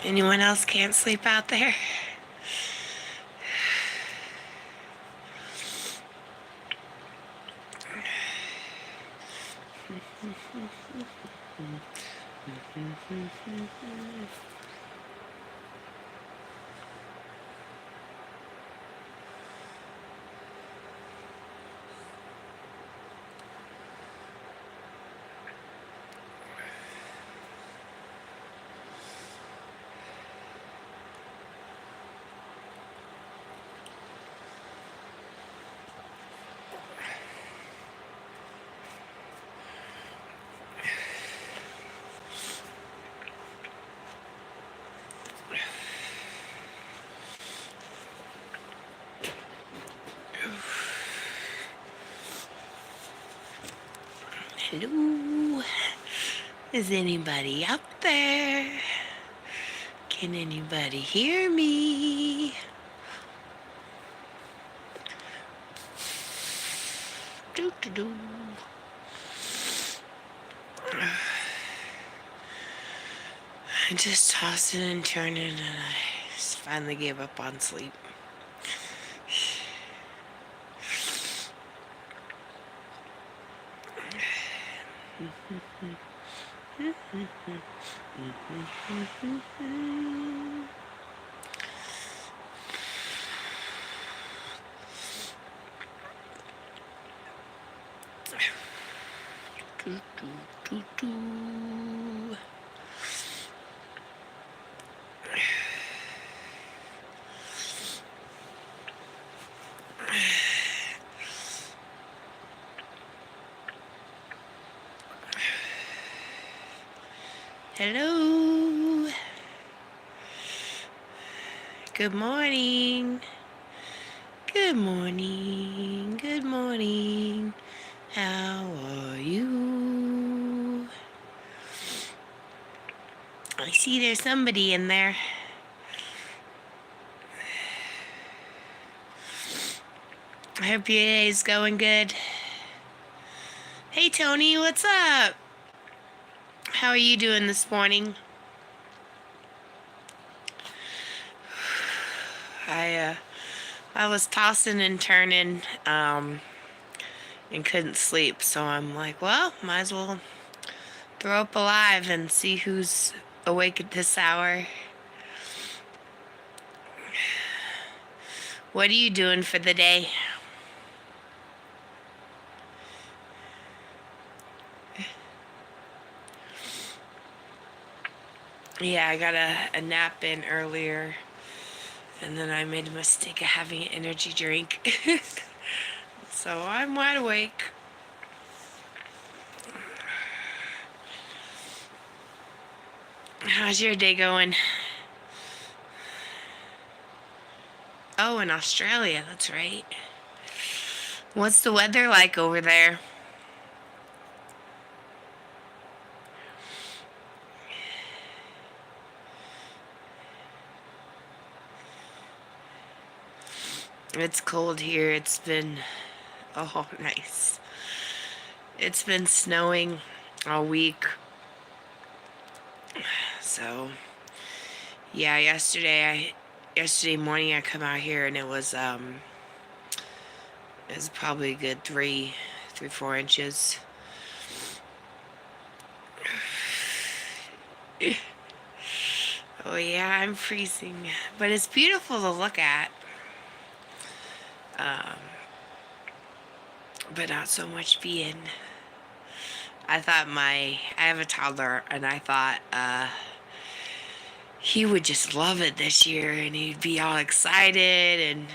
Anyone else can't sleep out there? Hello? Is anybody out there? Can anybody hear me? Doo doo doo. I'm just tossing and turning, and I just finally gave up on sleep. Doo, doo, doo, doo. Hello. Good morning. Good morning. Good morning. How are you? I see there's somebody in there. I hope your day's going good. Hey Tony, what's up? How are you doing this morning? I was tossing and turning and couldn't sleep, so I'm like, well, might as well throw up alive and see who's awake at this hour. What are you doing for the day? Yeah, I got a nap in earlier, and then I made a mistake of having an energy drink. So I'm wide awake. How's your day going? Oh, in Australia, that's right. What's the weather like over there? It's cold here. Oh, nice. It's been snowing all week. So, yeah, yesterday morning I come out here and it was probably a good 4 inches. Oh yeah, I'm freezing, but it's beautiful to look at. But not so much being. I have a toddler, and I thought he would just love it this year, and he'd be all excited. And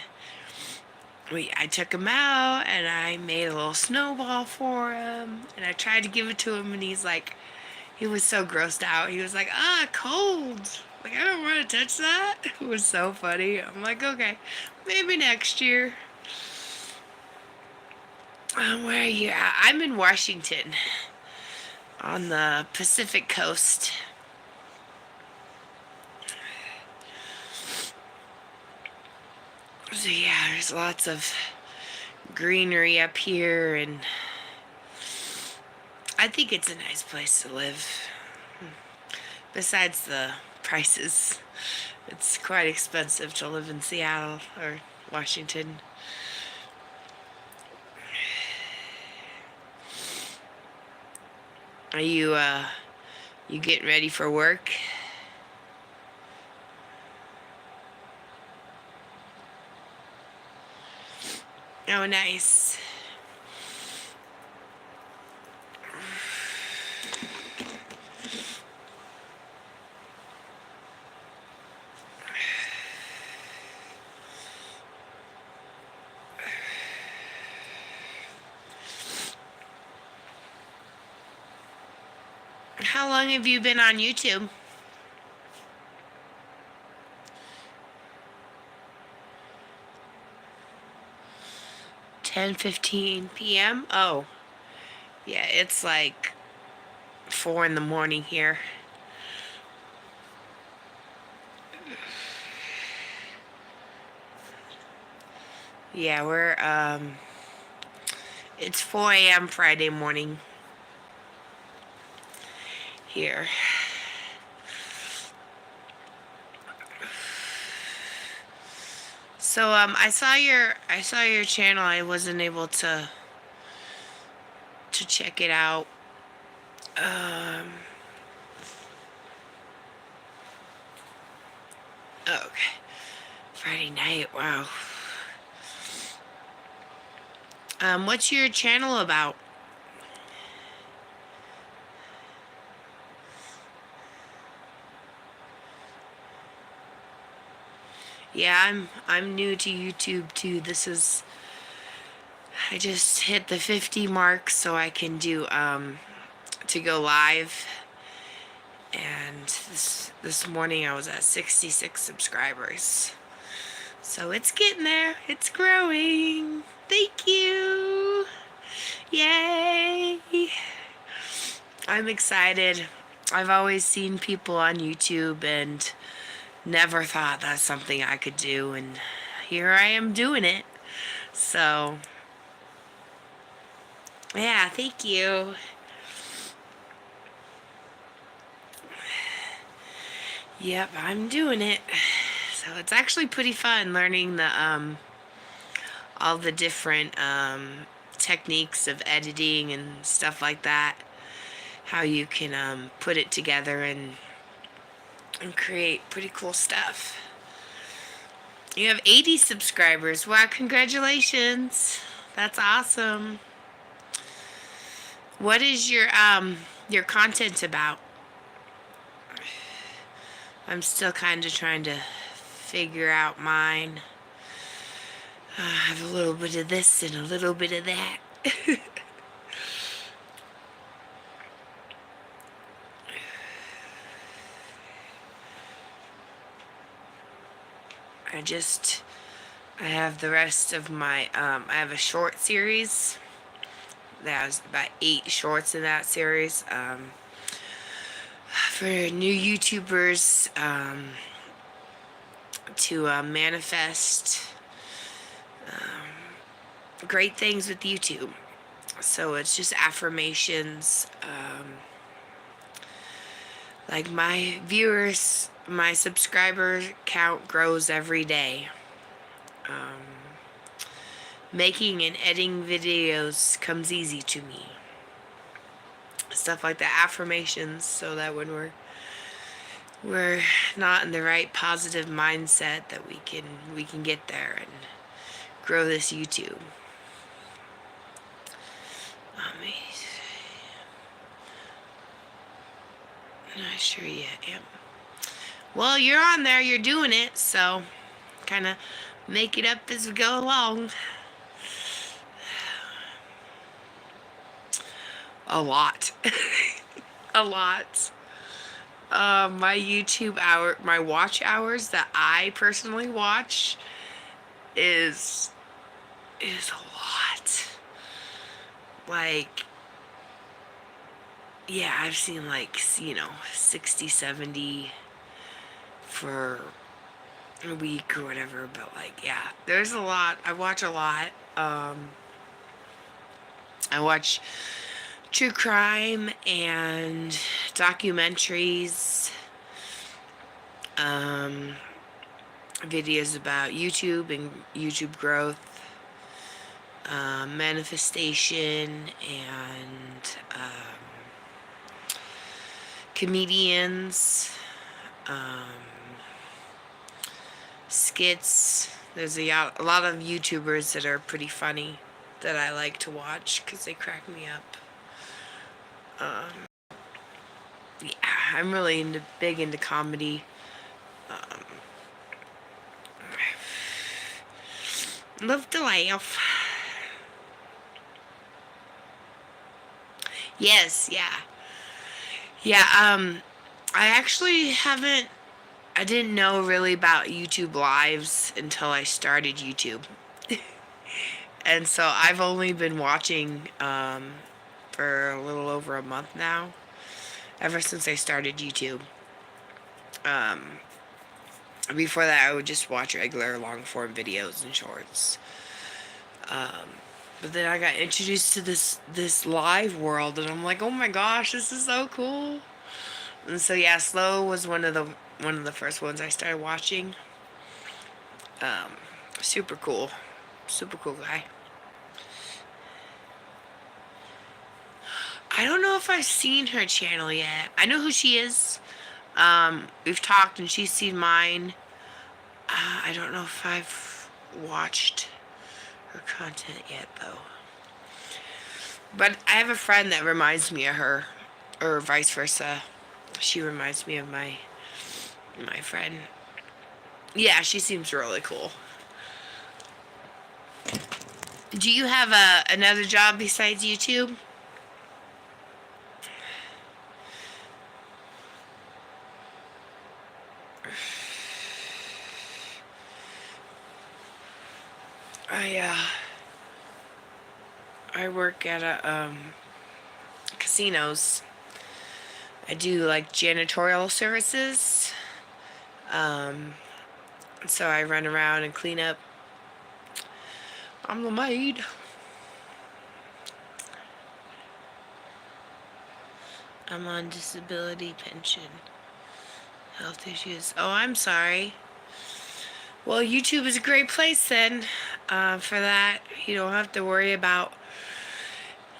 I took him out, and I made a little snowball for him, and I tried to give it to him, and he was so grossed out. He was like, cold. Like, I don't want to touch that. It was so funny. I'm like, okay, maybe next year. Where are you at? I'm in Washington, on the Pacific coast. So yeah, there's lots of greenery up here, and I think it's a nice place to live. Besides the prices. It's quite expensive to live in Seattle or Washington. Are you getting ready for work? Oh, nice. How long have you been on YouTube? 10:15 p.m. Oh, yeah, it's like 4 in the morning here. Yeah, it's 4 a.m. Friday morning here. So I saw your channel. I wasn't able to check it out. Um, oh, okay. Friday night. Wow. What's your channel about? Yeah, I'm new to YouTube too. I just hit the 50 mark so I can do to go live. And this morning I was at 66 subscribers. So it's getting there. It's growing. Thank you. Yay. I'm excited. I've always seen people on YouTube and never thought that's something I could do, and here I am doing it. So, yeah, thank you. Yep, I'm doing it. So it's actually pretty fun learning the all the different techniques of editing and stuff like that. How you can put it together and create pretty cool stuff. You have 80 subscribers. Wow, congratulations. That's awesome. What is your content about? I'm still kind of trying to figure out mine. I have a little bit of this and a little bit of that. I have the rest of my, I have a short series. There's about 8 shorts in that series. For new YouTubers to manifest great things with YouTube. So it's just affirmations. Like my subscriber count grows every day. Making and editing videos comes easy to me. Stuff like the affirmations, so that when we're not in the right positive mindset, that we can get there and grow this YouTube. Not sure yet. Yep. Well, you're on there. You're doing it, so kind of make it up as we go along. A lot. A lot. My watch hours that I personally watch is a lot. Like, yeah, I've seen 60, 70 for a week or whatever, but yeah, there's a lot. I watch a lot. I watch true crime and documentaries. um, videos about YouTube and YouTube growth, manifestation, and comedians, um, skits. There's a lot of YouTubers that are pretty funny that I like to watch because they crack me up. Yeah, I'm really big into comedy. Um, love to laugh. Yes, yeah. Yeah, I actually haven't, I didn't know really about YouTube Lives until I started YouTube. And so I've only been watching for a little over a month now, ever since I started YouTube. Um, Before that, I would just watch regular long form videos and shorts. But then I got introduced to this live world, and I'm like, oh my gosh, this is so cool. And so yeah, Slow was one of the first ones I started watching. Um, Super cool, super cool guy. I don't know if I've seen her channel yet. I know who she is. We've talked, and she's seen mine. I don't know if I've watched her content yet, though. But I have a friend that reminds me of her, or vice versa. She reminds me of my friend. Yeah, she seems really cool. Do you have another job besides YouTube? I I work at a casinos. I do like janitorial services. Um, so I run around and clean up. I'm the maid. I'm on disability pension. Health issues. Oh, I'm sorry. Well, YouTube is a great place then for that. You don't have to worry about,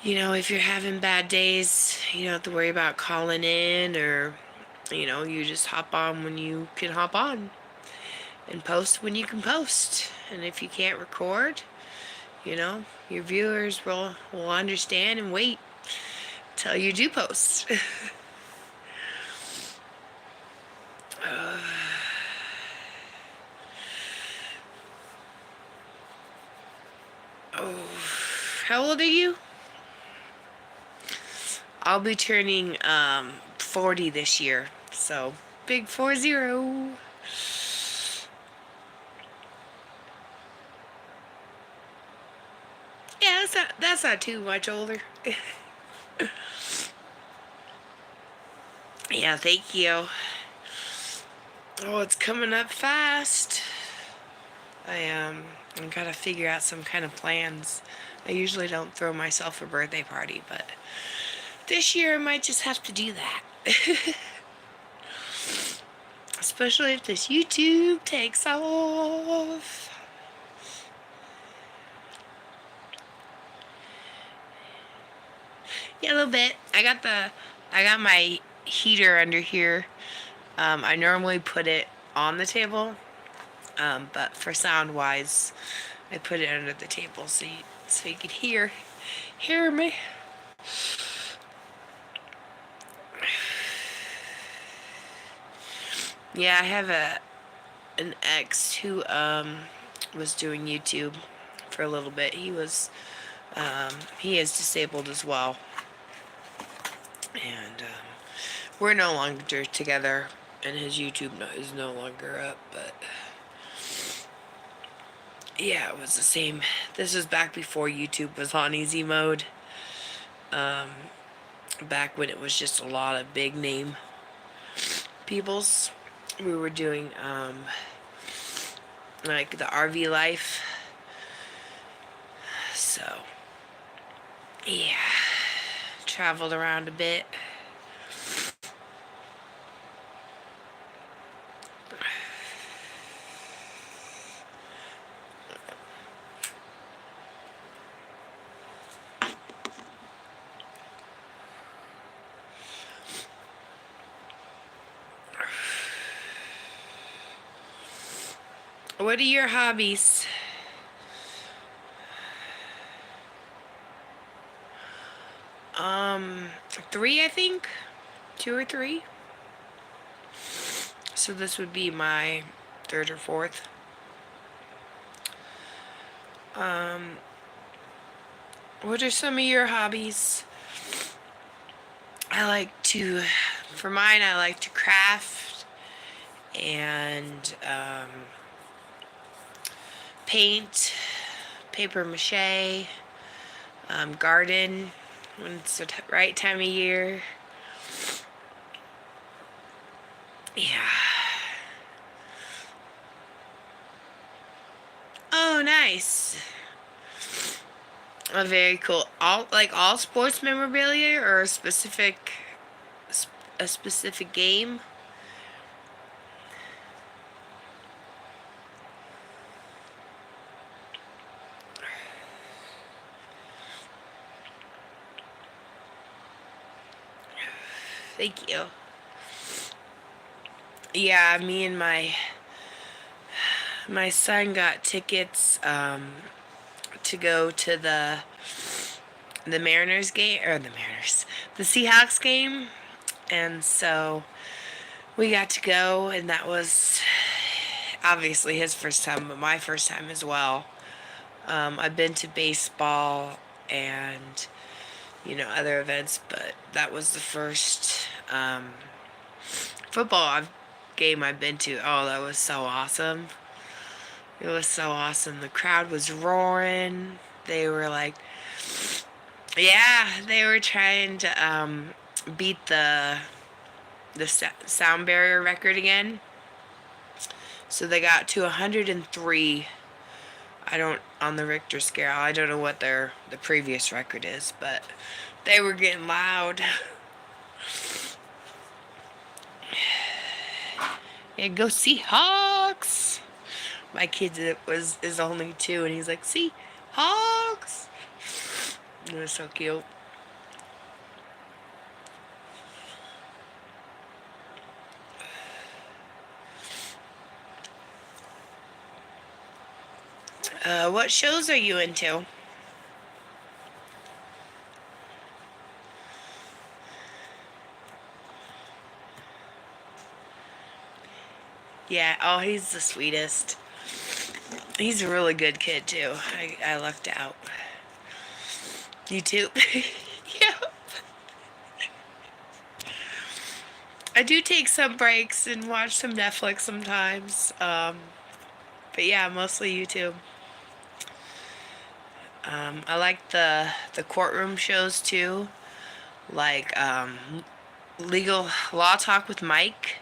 if you're having bad days, you don't have to worry about calling in or, you just hop on when you can hop on and post when you can post. And if you can't record, your viewers will understand and wait till you do post. Oh, how old are you? I'll be turning 40 this year, so big 40. Yeah, that's not too much older. Yeah, thank you. Oh, it's coming up fast. I gotta figure out some kind of plans. I usually don't throw myself a birthday party, but this year I might just have to do that. Especially if this YouTube takes off. Yeah, a little bit. I got my heater under here. I normally put it on the table, but for sound wise, I put it under the table so you can hear me. Yeah, I have an ex who was doing YouTube for a little bit. He is disabled as well, and we're no longer together, and his YouTube is no longer up. But yeah, it was the same. This was back before YouTube was on easy mode. Back when it was just a lot of big name peoples. We were doing like the RV life. So yeah, traveled around a bit. What are your hobbies? Um, three, I think. Two or three. So this would be my third or fourth. Um, what are some of your hobbies? I like to, for mine, I like to craft and paint, paper mache, garden when it's the right time of year. Yeah. Oh, nice. Oh, very cool. All sports memorabilia or a specific game. Thank you. Yeah, me and my son got tickets to go to the Mariners game or the Seahawks game, and so we got to go, and that was obviously his first time, but my first time as well. I've been to baseball and other events, but that was the first football game I've been to. Oh, that was so awesome! It was so awesome. The crowd was roaring. They were like, yeah, they were trying to beat the sound barrier record again. So they got to 103. I don't on the Richter scale. I don't know what the previous record is, but they were getting loud. Yeah, go Seahawks. My kid is only 2, and he's like, Seahawks. It was so cute. What shows are you into? Yeah, oh, he's the sweetest. He's a really good kid, too. I lucked out. YouTube. Yep. I do take some breaks and watch some Netflix sometimes. But yeah, mostly YouTube. I like the courtroom shows too, like Legal Law Talk with Mike.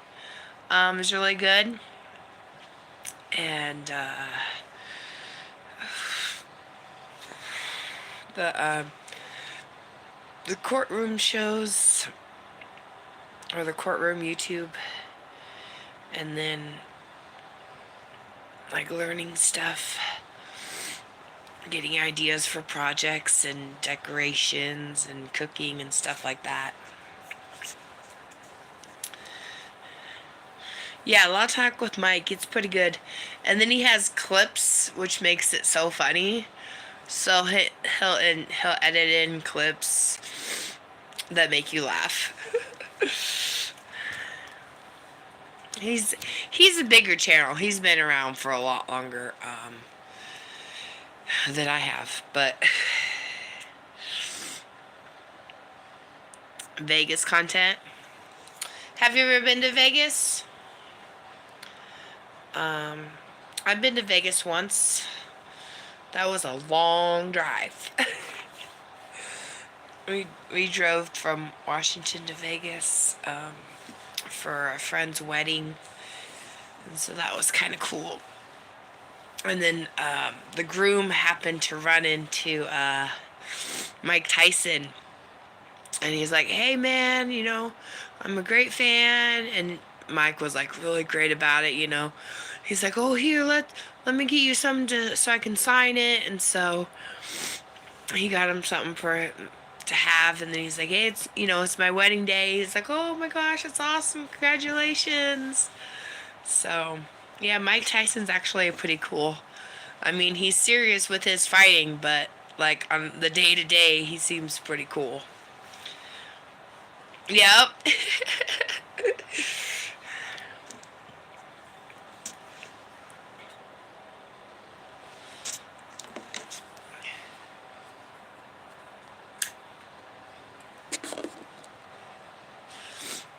Is really good, and the uh, the courtroom shows or the courtroom YouTube, and then like learning stuff, getting ideas for projects and decorations and cooking and stuff like that. Yeah, Law Talk with Mike, it's pretty good. And then he has clips, which makes it so funny. So he'll edit in clips that make you laugh. He's a bigger channel. He's been around for a lot longer than I have. But Vegas content. Have you ever been to Vegas? I've been to Vegas once. That was a long drive. we drove from Washington to Vegas for a friend's wedding, and so that was kind of cool. And then the groom happened to run into Mike Tyson, and he's like, "Hey man, I'm a great fan." And Mike was like really great about it. He's like, "Oh, here, let me get you something so I can sign it." And so he got him something to have, and then he's like, "Hey, it's my wedding day." He's like, "Oh my gosh, it's awesome! Congratulations!" So Yeah, Mike Tyson's actually pretty cool. I mean, he's serious with his fighting, but like on the day to day, he seems pretty cool. Yep.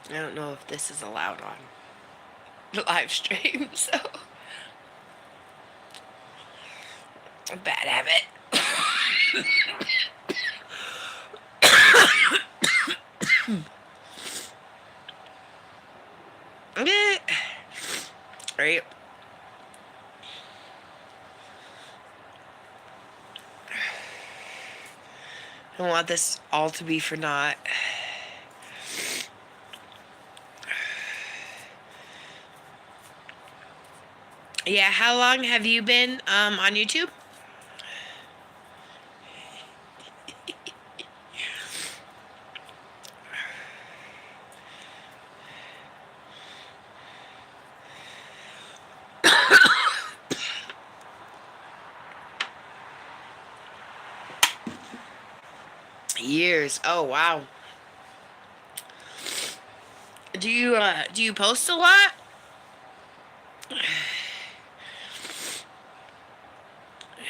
I don't know if this is allowed on the live stream, so a bad habit. Right. I don't want this all to be for naught. Yeah, how long have you been on YouTube? Years. Oh wow. Do you post a lot?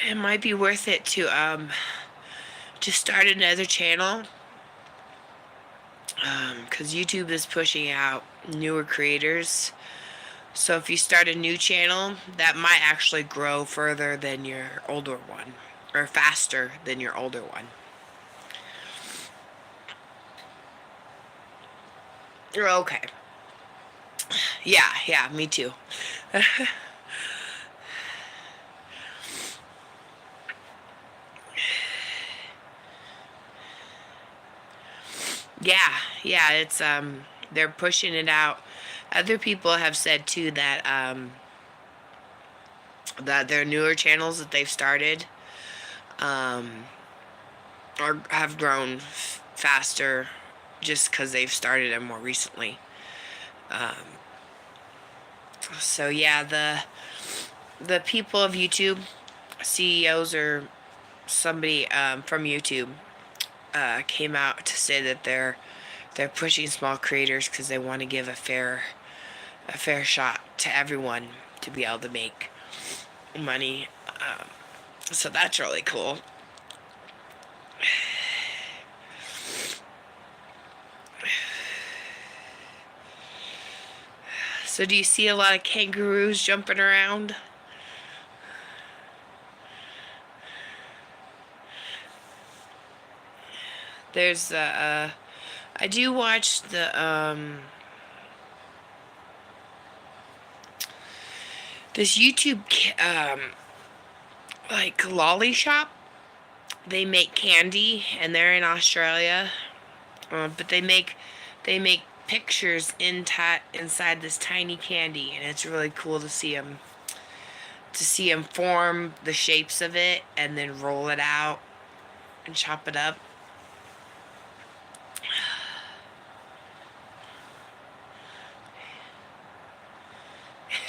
It might be worth it to start another channel. Because YouTube is pushing out newer creators. So if you start a new channel, that might actually grow further than your older one, or faster than your older one. You're okay. Yeah, me too. Yeah, it's they're pushing it out. Other people have said too that their newer channels that they've started um or have grown faster just because they've started them more recently. So yeah, the people of YouTube, CEOs or somebody from YouTube, came out to say that they're pushing small creators because they want to give a fair shot to everyone to be able to make money. So that's really cool. So do you see a lot of kangaroos jumping around? There's I do watch the this YouTube like lolly shop. They make candy and they're in Australia. But they make pictures inside this tiny candy, and it's really cool to see them form the shapes of it and then roll it out and chop it up.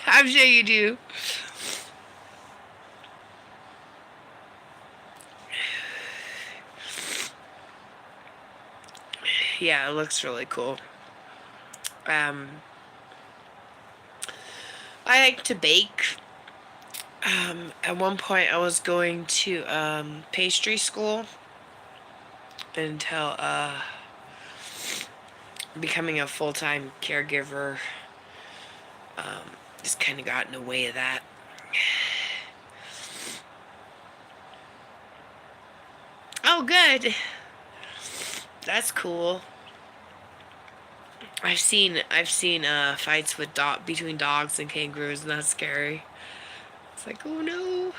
I'm sure you do. Yeah, it looks really cool. Um, I like to bake. At one point, I was going to pastry school until becoming a full time caregiver just kind of got in the way of that. Oh, good. That's cool. I've seen fights with between dogs and kangaroos, and that's scary. It's like, oh no.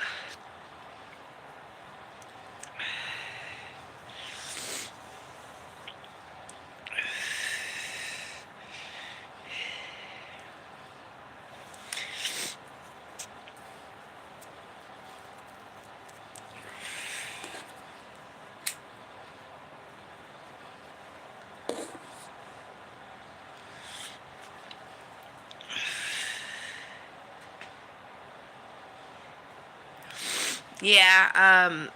Yeah, I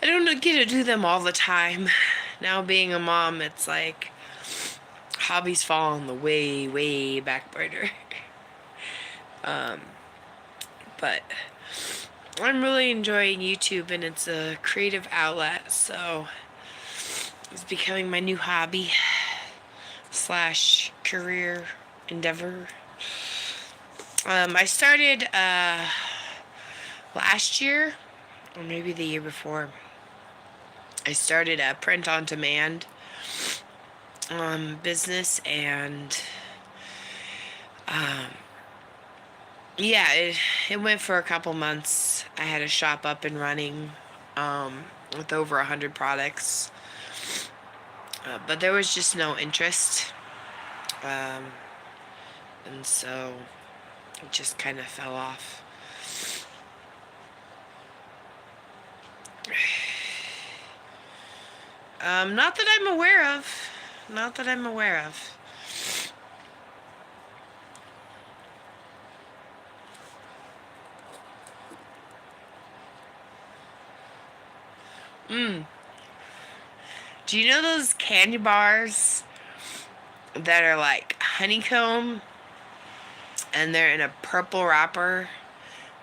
don't get to do them all the time. Now being a mom, it's like hobbies fall on the way, way back burner. But I'm really enjoying YouTube, and it's a creative outlet, so it's becoming my new hobby slash career endeavor. I started last year, or maybe the year before. I started a print on demand business, and yeah, it went for a couple months. I had a shop up and running with over 100 products, but there was just no interest, um, and so it just kind of fell off. Not that I'm aware of. Not that I'm aware of. Do you know those candy bars that are like honeycomb and they're in a purple wrapper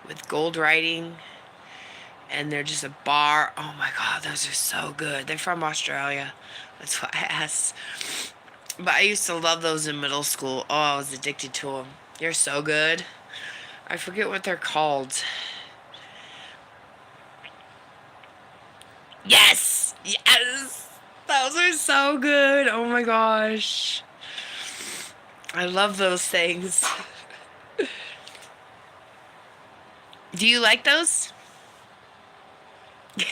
with gold writing and they're just a bar? Oh my god, those are so good. They're from Australia. That's why I asked. But I used to love those in middle school. Oh, I was addicted to them. They're so good. I forget what they're called. Yes! Yes! Those are so good. Oh my gosh. I love those things. Do you like those?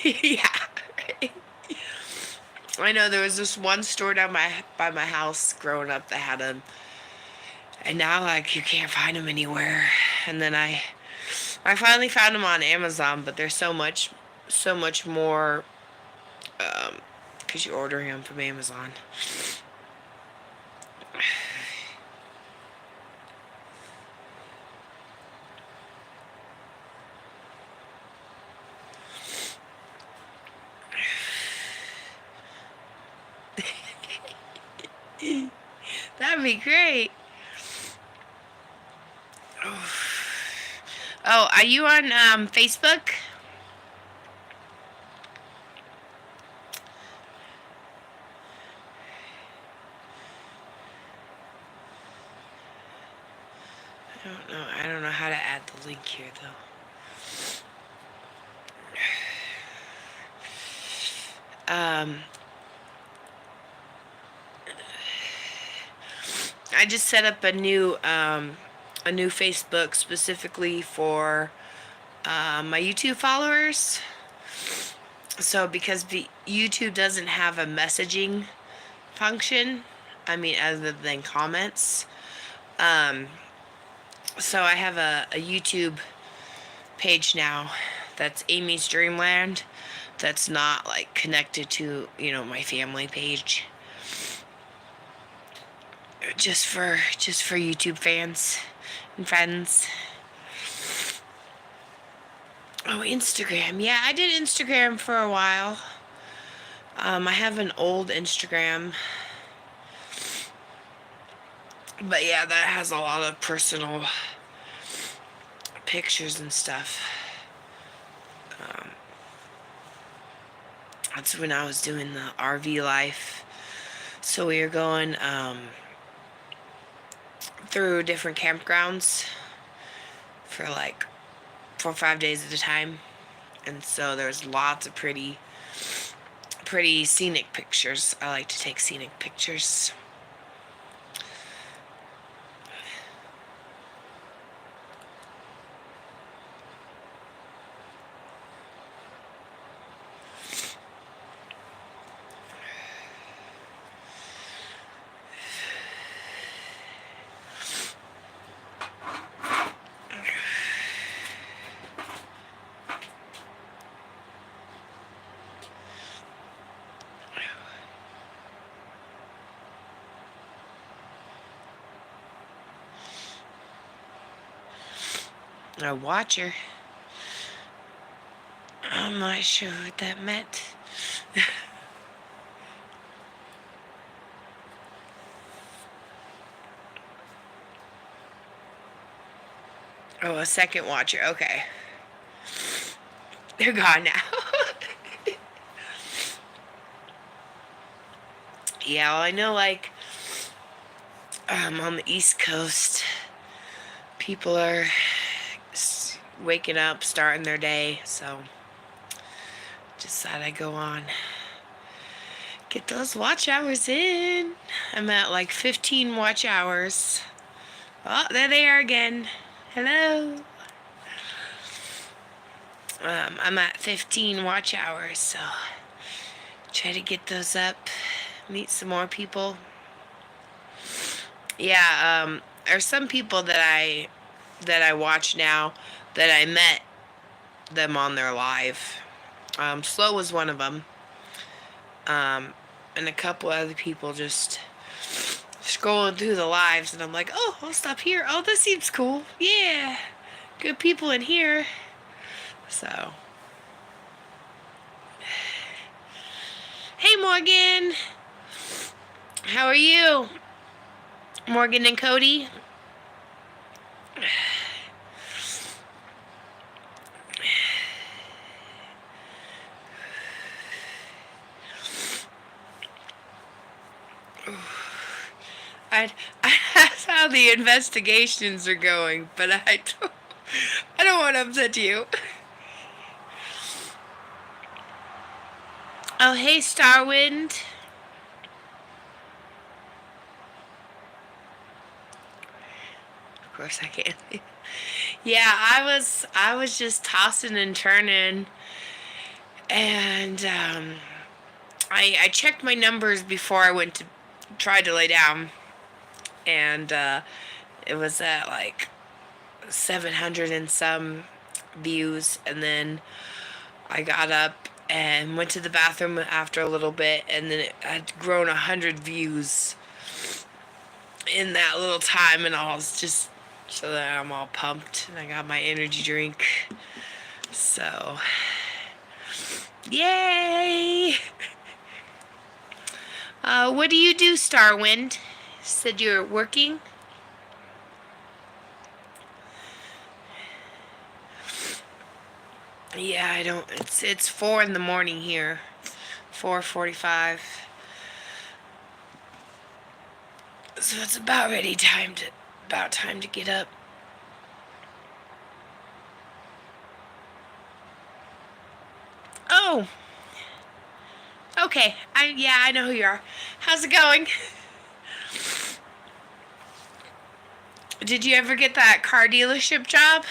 Yeah. I know there was this one store down by my house growing up that had them, and now like you can't find them anywhere. And then I finally found them on Amazon, but they're so much more because you're ordering them from Amazon. That'd be great. Oh, are you on Facebook? I don't know. I don't know how to add the link here though. Um, I just set up a new Facebook specifically for my YouTube followers. So because YouTube doesn't have a messaging function, I mean other than comments, so I have a YouTube page now that's Amy's Dreamland. That's not like connected to my family page. Just for YouTube fans and friends. Oh, Instagram. Yeah, I did Instagram for a while. I have an old Instagram. But yeah, that has a lot of personal pictures and stuff. That's when I was doing the RV life. So we were going through different campgrounds for like 4 or 5 days at a time. And so there's lots of pretty scenic pictures. I like to take scenic pictures. A watcher. I'm not sure what that meant. Oh, a second watcher. Okay. They're gone now. Yeah, well, I know, like, on the East Coast, people are waking up, starting their day, so just thought I'd go on. Get those watch hours in. I'm at like 15 watch hours. Oh, there they are again. Hello. I'm at 15 watch hours, so try to get those up. Meet some more people. Yeah, there's some people that I watch now that I met them on their live. Slow was one of them. And a couple other people just scrolling through the lives, and I'm like, oh, I'll stop here. Oh, this seems cool. Yeah, good people in here. So, hey, Morgan. How are you? Morgan and Cody. I, that's how the investigations are going, but I don't want to upset you. Oh, hey, Starwind. Of course I can. Yeah, I was just tossing and turning, and I checked my numbers before I went to try to lay down, and it was at like 700 and some views, and then I got up and went to the bathroom after a little bit, and then it had grown 100 views in that little time, and I was just so that I'm all pumped, and I got my energy drink. So, yay! What do you do, Starwind? Said you're working? Yeah, I don't. It's 4 in the morning here, 4:45. So it's about time to get up. Oh, okay. I know who you are. How's it going? Did you ever get that car dealership job?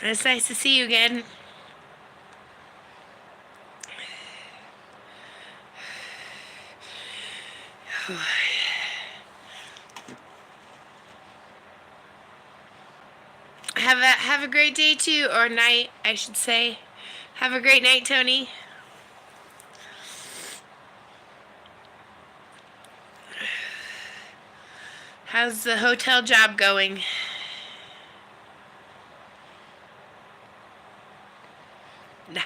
It's nice to see you again. Have a great day too, or night, I should say. Have a great night, Tony. How's the hotel job going?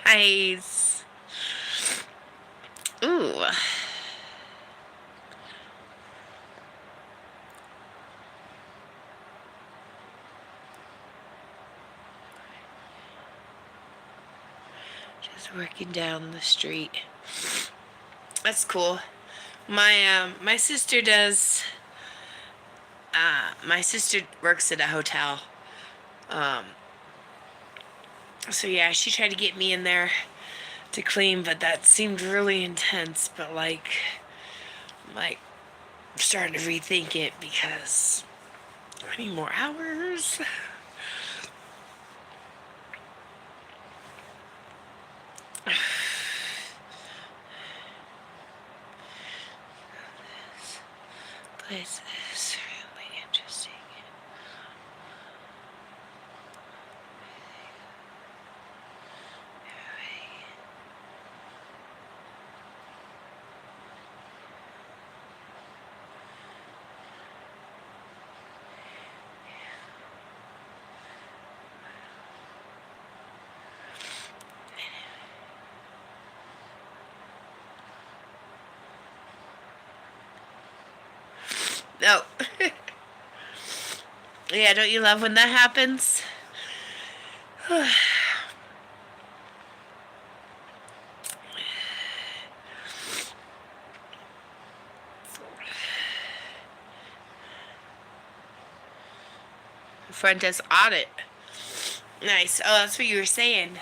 Nice. Ooh. Just working down the street. That's cool. My sister does. My sister works at a hotel. Um, so yeah, she tried to get me in there to clean, but that seemed really intense. But like, I'm starting to rethink it because I need more hours. This place is really interesting. No. Yeah, don't you love when that happens? Front desk audit. Nice. Oh, that's what you were saying.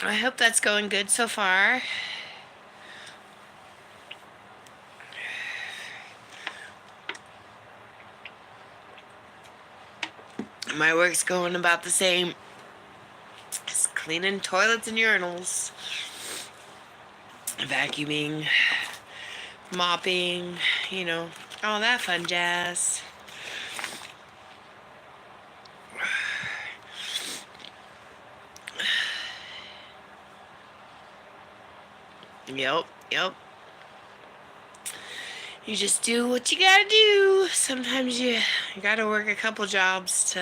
I hope that's going good so far. My work's going about the same. Just cleaning toilets and urinals. Vacuuming. Mopping. You know, all that fun jazz. Yep, yep. You just do what you gotta do. Sometimes you gotta work a couple jobs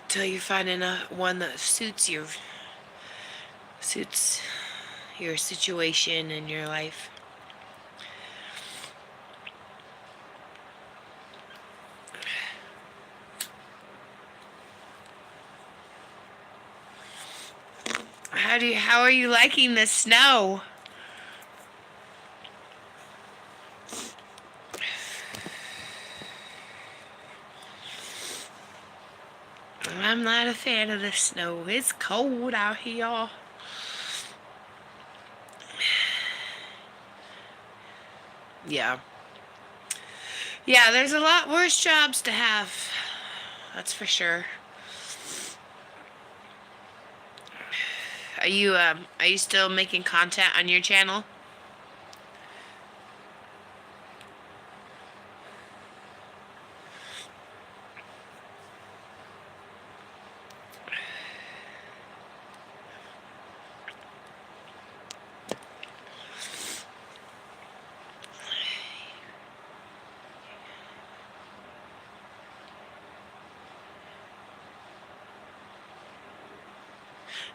till you find one that suits your situation and your life. How are you liking the snow? I'm not a fan of the snow. It's cold out here. Yeah. Yeah, there's a lot worse jobs to have. That's for sure. Are you still making content on your channel?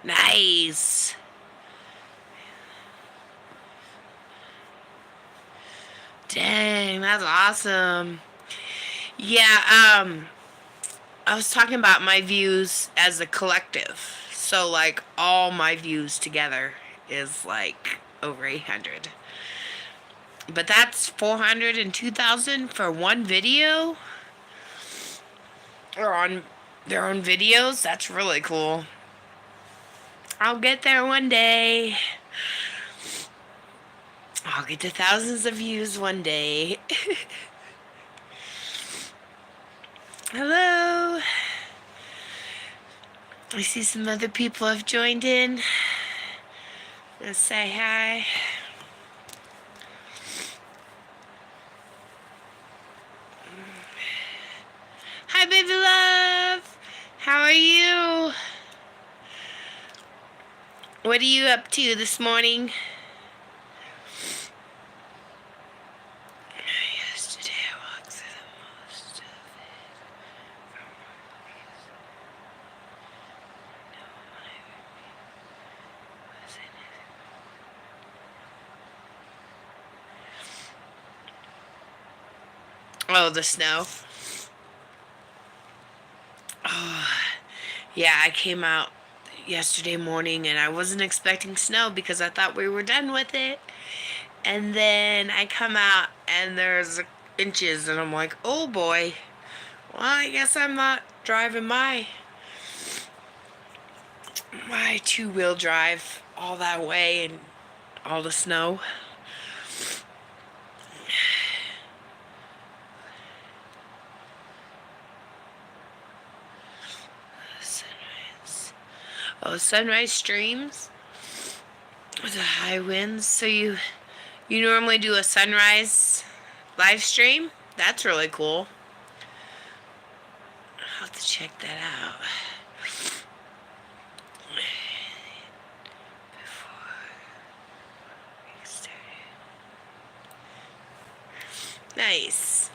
Nice. Dang, that's awesome. Yeah, I was talking about my views as a collective. So like all my views together is like over 800. But that's 400 and 2,000 for one video or on their own videos. That's really cool. I'll get there one day. I'll get to thousands of views one day. Hello. I see some other people have joined in. Let's say hi. Hi, baby love. How are you? What are you up to this morning? Yesterday I walked through the most of it. Oh, the snow. Oh, yeah, I came out yesterday morning and I wasn't expecting snow because I thought we were done with it. And then I come out and there's inches and I'm like, oh boy. Well, I guess I'm not driving my two-wheel drive all that way and all the snow. Sunrise. Oh, sunrise streams with the high winds. So you normally do a sunrise live stream? That's really cool. I'll have to check that out. Nice.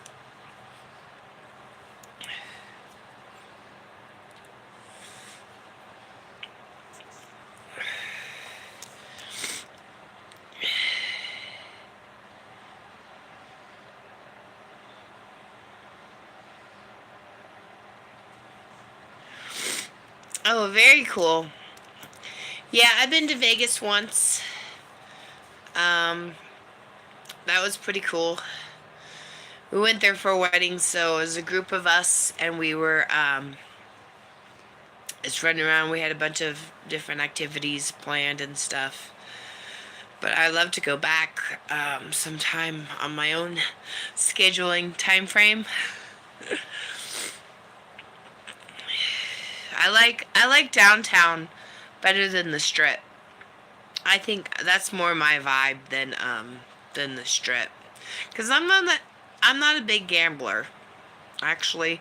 Oh, very cool. Yeah, I've been to Vegas once. Um, that was pretty cool. We went there for a wedding, so it was a group of us, and we were just running around. We had a bunch of different activities planned and stuff. But I love to go back sometime on my own scheduling time frame. I like downtown better than the strip. I think that's more my vibe than the strip. Cause I'm not a big gambler. Actually,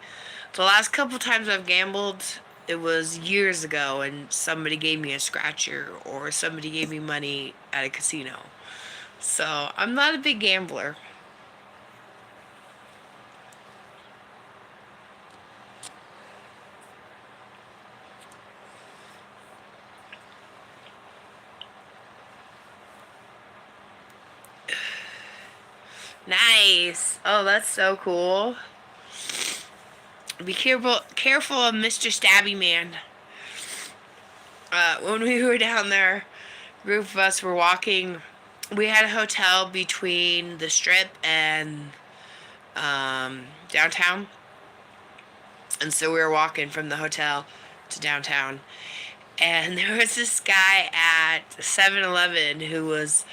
the last couple times I've gambled, it was years ago, and somebody gave me a scratcher or somebody gave me money at a casino. So I'm not a big gambler. Nice. Oh, that's so cool. Be careful of Mr. Stabby Man. When we were down there, a group of us were walking. We had a hotel between the strip and downtown, and so we were walking from the hotel to downtown. And there was this guy at 7-Eleven who was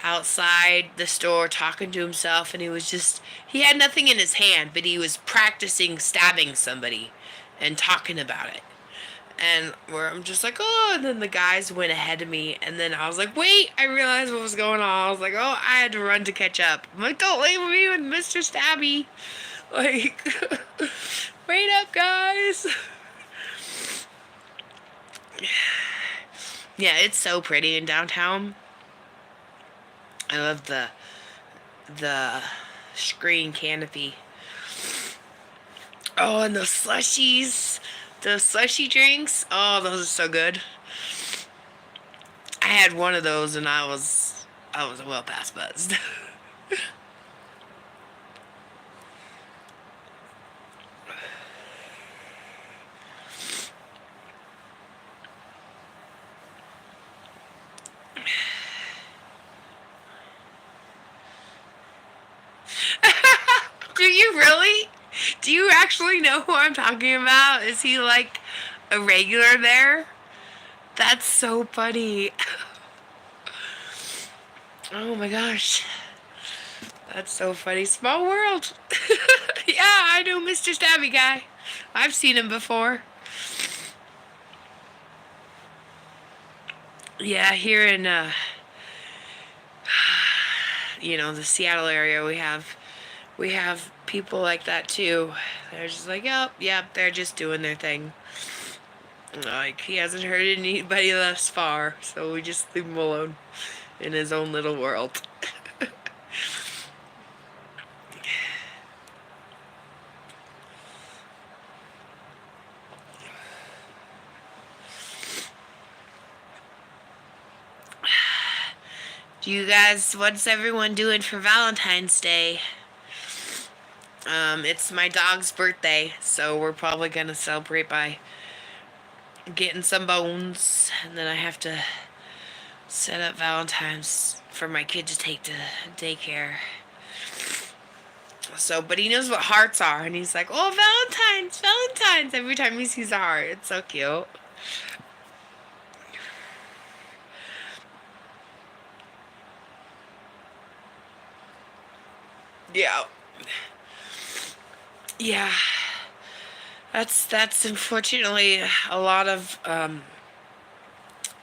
outside the store talking to himself, and he had nothing in his hand, but he was practicing stabbing somebody and talking about it. And where I'm just like, oh, and then the guys went ahead of me, and then I was like, wait, I realized what was going on. I was like, oh, I had to run to catch up. I'm like, don't leave me with Mr. Stabby. Like, wait up, guys. Yeah, it's so pretty in downtown. I love the screen canopy. Oh, and those slushies, those slushy drinks. Oh, those are so good. I had one of those, and I was well past buzzed. Do you really? Do you actually know who I'm talking about? Is he like a regular there? That's so funny. Oh my gosh. That's so funny. Small world. Yeah, I know Mr. Stabby Guy. I've seen him before. Yeah, here in the Seattle area, we have people like that too. They're just like, yep, they're just doing their thing. Like, he hasn't hurt anybody thus far, so we just leave him alone in his own little world. What's everyone doing for Valentine's Day? It's my dog's birthday, so we're probably gonna celebrate by getting some bones, and then I have to set up Valentine's for my kid to take to daycare. So, but he knows what hearts are, and he's like, "Oh, Valentine's!" Every time he sees a heart, it's so cute. Yeah, yeah. That's unfortunately a lot of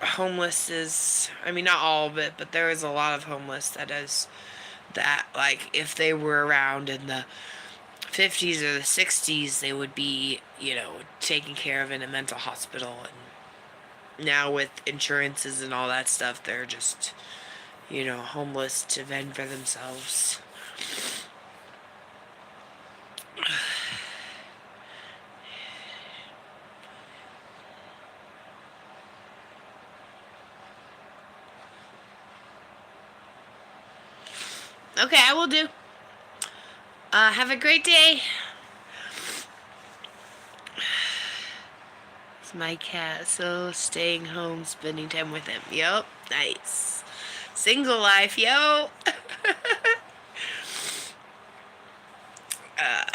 homeless is. I mean, not all of it, but there is a lot of homeless that like if they were around in the 50s or the 60s, they would be taken care of in a mental hospital, and now with insurances and all that stuff, they're just homeless to fend for themselves. Okay, I will do. Have a great day. my cat, so staying home, spending time with him. Yup, nice. Single life, yo.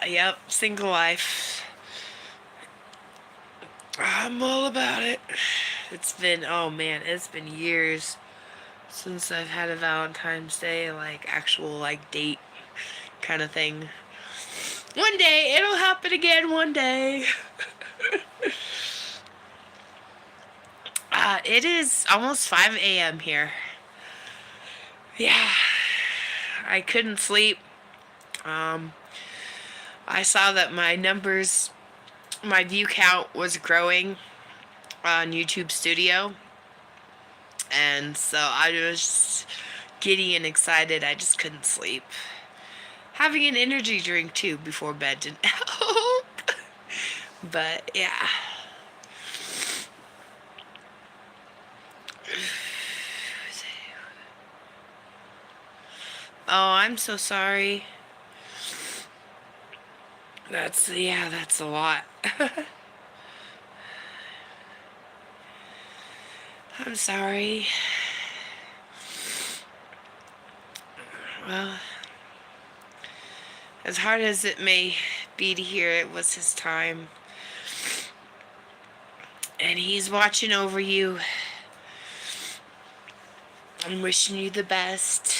Yep, single life. I'm all about it. It's been, oh man, it's been years since I've had a Valentine's Day, like actual like date kind of thing. One day, it'll happen again one day. It is almost 5 a.m. here. Yeah, I couldn't sleep. Um, I saw that my numbers, my view count was growing on YouTube Studio. And so I was giddy and excited. I just couldn't sleep. Having an energy drink too before bed didn't help. But yeah. Oh, I'm so sorry. That's a lot. I'm sorry. Well, as hard as it may be to hear, it was his time. And he's watching over you. I'm wishing you the best.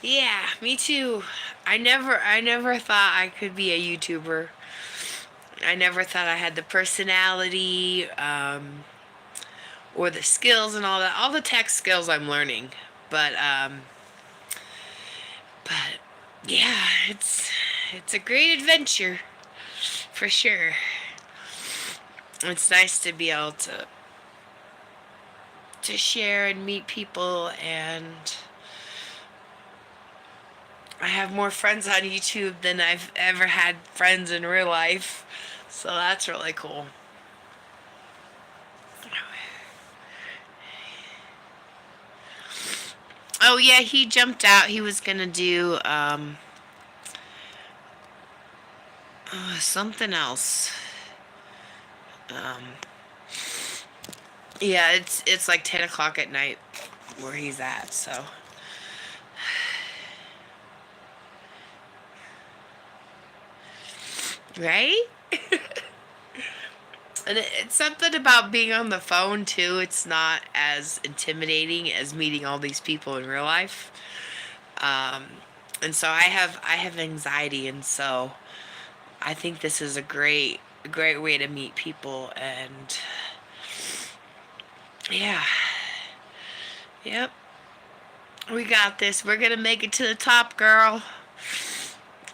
Yeah, me too. I never thought I could be a YouTuber. I never thought I had the personality, or the skills and all that. All the tech skills I'm learning, but yeah, it's a great adventure, for sure. It's nice to be able to share and meet people, and I have more friends on YouTube than I've ever had friends in real life. So that's really cool. Oh yeah, he jumped out. He was gonna do something else. Um, yeah, it's like 10 o'clock at night where he's at. So right. And it's something about being on the phone too. It's not as intimidating as meeting all these people in real life. Um, and so I have anxiety, and so I think this is a great way to meet people. And yeah, yep, we got this. We're gonna make it to the top, girl.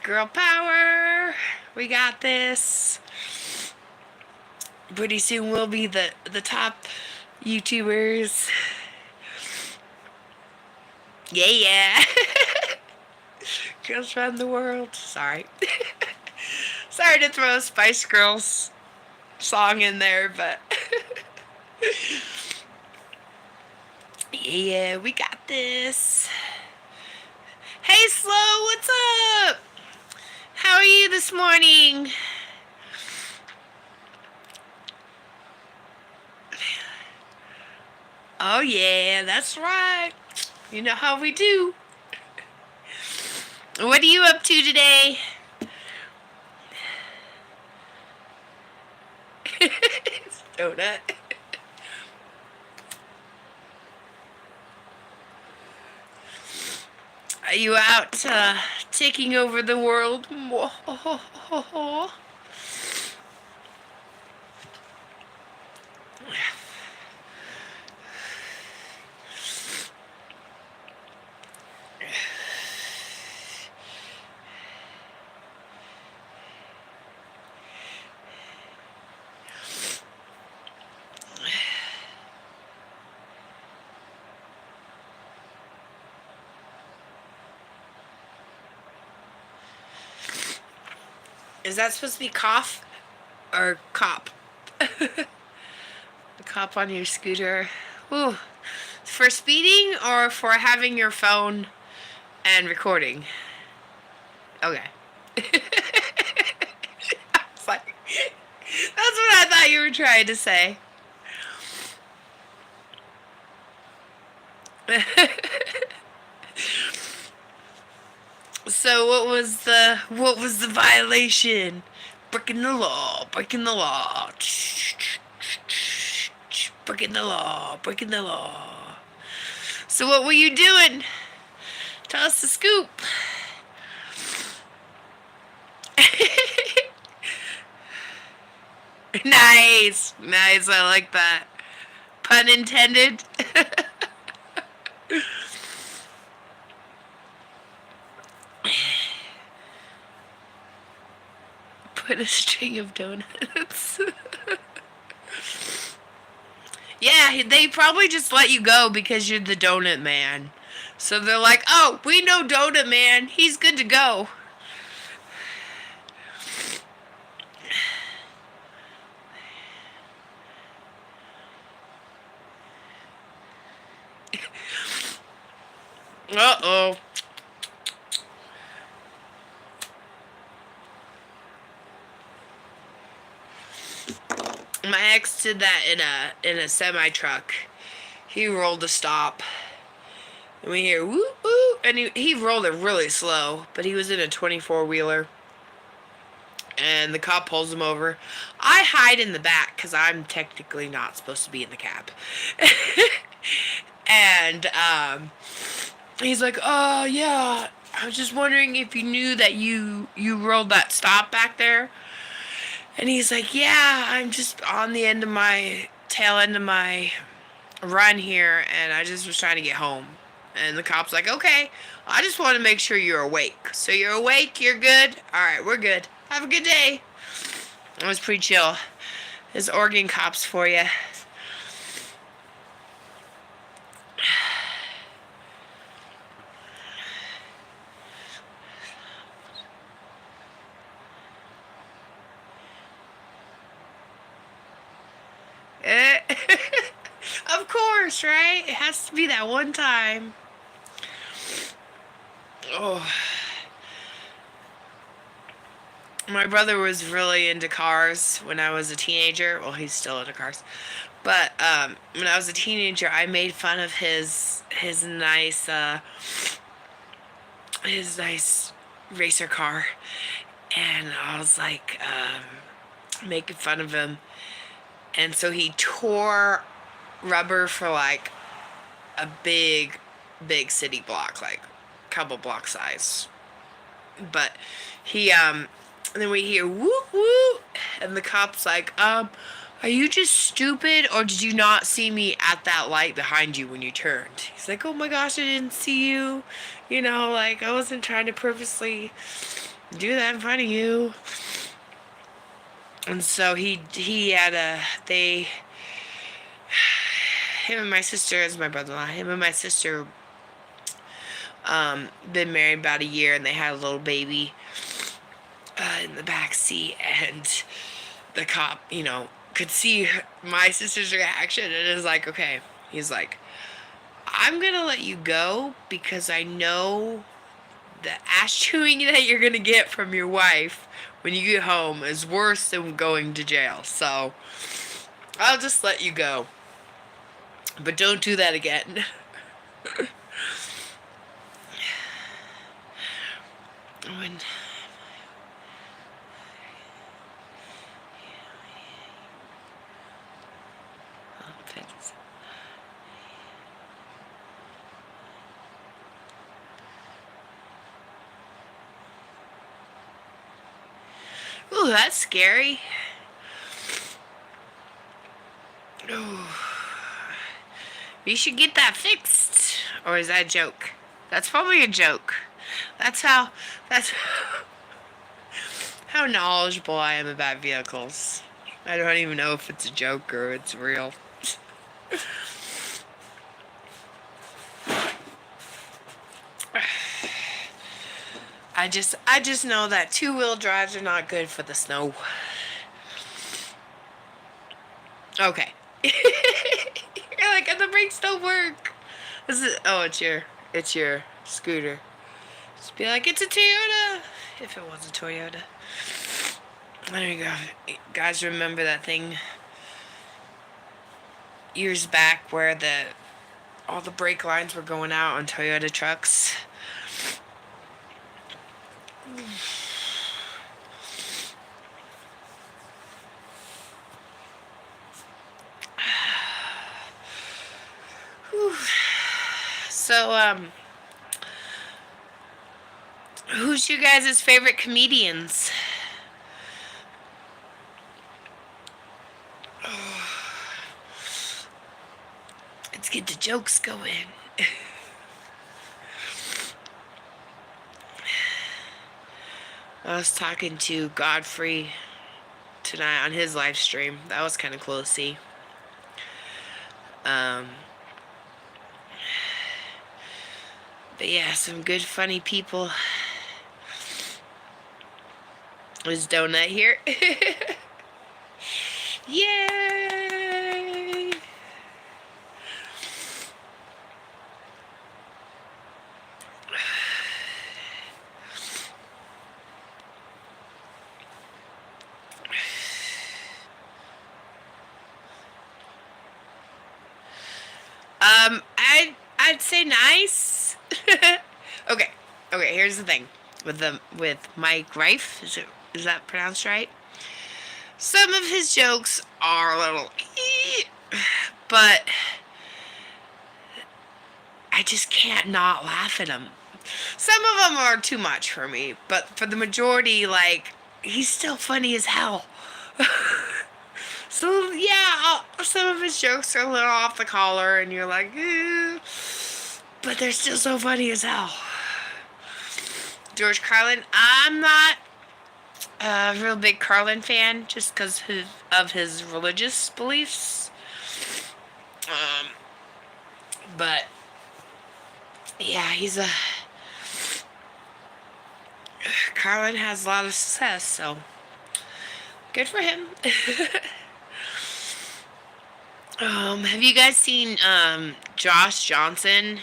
Girl power. We got this. Pretty soon we'll be the top YouTubers. Yeah, yeah. Girls around the world. Sorry. Sorry to throw a Spice Girls song in there, but yeah, we got this. Hey, Slow, what's up? How are you this morning? Oh yeah, that's right. You know how we do. What are you up to today? Donut. Are you out taking over the world? Is that supposed to be cough or cop? The cop on your scooter. Ooh. For speeding or for having your phone And recording. Okay. I was like, that's what I thought you were trying to say. So what was the violation? Breaking the law, breaking the law. Breaking the law, breaking the law. So what were you doing? Tell us the scoop. Nice. Nice, I like that. Pun intended. Put a string of donuts. Yeah, they probably just let you go because you're the donut man. So they're like, oh, we know Donut Man. He's good to go. Uh-oh. My ex did that in a semi truck. He rolled a stop. And we hear woo woo, and he rolled it really slow, but he was in a 24-wheeler. And the cop pulls him over. I hide in the back because I'm technically not supposed to be in the cab. And he's like, "Oh yeah, I was just wondering if you knew that you rolled that stop back there." And he's like, "Yeah, I'm just on the tail end of my run here, and I just was trying to get home." And the cop's like, "Okay, I just want to make sure you're awake. So you're awake, you're good? Alright, we're good. Have a good day." It was pretty chill. There's Oregon cops for you. Of course, right? It has to be that one time. Oh. My brother was really into cars when I was a teenager. Well, he's still into cars. But when I was a teenager, I made fun of his nice racer car, and I was like making fun of him. And so he tore rubber for like a big city block, like a couple block size. But he and then we hear woo woo, and the cop's like, are you just stupid, or did you not see me at that light behind you when you turned? He's like, oh my gosh, I didn't see you. Like I wasn't trying to purposely do that in front of you. And so he had him and my sister, as my brother-in-law, him and my sister been married about a year, and they had a little baby in the back seat, and the cop, could see my sister's reaction, and is like, okay, he's like, I'm gonna let you go because I know the ass chewing that you're gonna get from your wife when you get home is worse than going to jail, so I'll just let you go, but don't do that again. when Ooh, that's scary. Ooh. You should get that fixed. Or is that a joke? That's probably a joke. That's how knowledgeable I am about vehicles. I don't even know if it's a joke or it's real. I just know that two-wheel drives are not good for the snow. Okay. You're like, and the brakes don't work. Oh, it's your scooter. Just be like, it's a Toyota. If it was a Toyota. There you go. Guys, remember that thing years back where all the brake lines were going out on Toyota trucks? So, who's your guys' favorite comedians? Let's get the jokes going. I was talking to Godfrey tonight on his live stream. That was kind of cool to see. But yeah, some good funny people. Is Donut here? Yay! I'd say nice. Okay, here's the thing with Mike Rife. Is that pronounced right? Some of his jokes are a little, but I just can't not laugh at them. Some of them are too much for me, but for the majority, like, he's still funny as hell. So yeah, some of his jokes are a little off the collar, and you're like, but they're still so funny as hell. George Carlin, I'm not a real big Carlin fan, just because of his religious beliefs. But yeah, Carlin has a lot of success, so good for him. Have you guys seen Josh Johnson?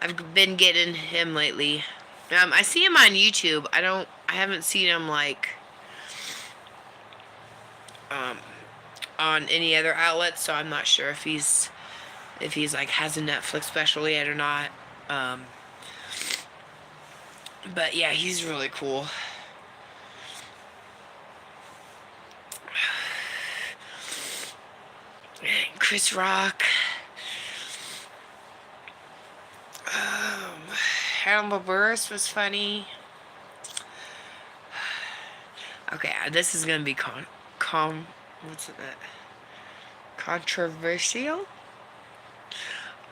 I've been getting him lately. I see him on YouTube. I haven't seen him like on any other outlets, so I'm not sure if he's like has a Netflix special yet or not. But yeah, he's really cool. Chris Rock. Hannibal Buress was funny. Okay, this is gonna be what's it? Controversial.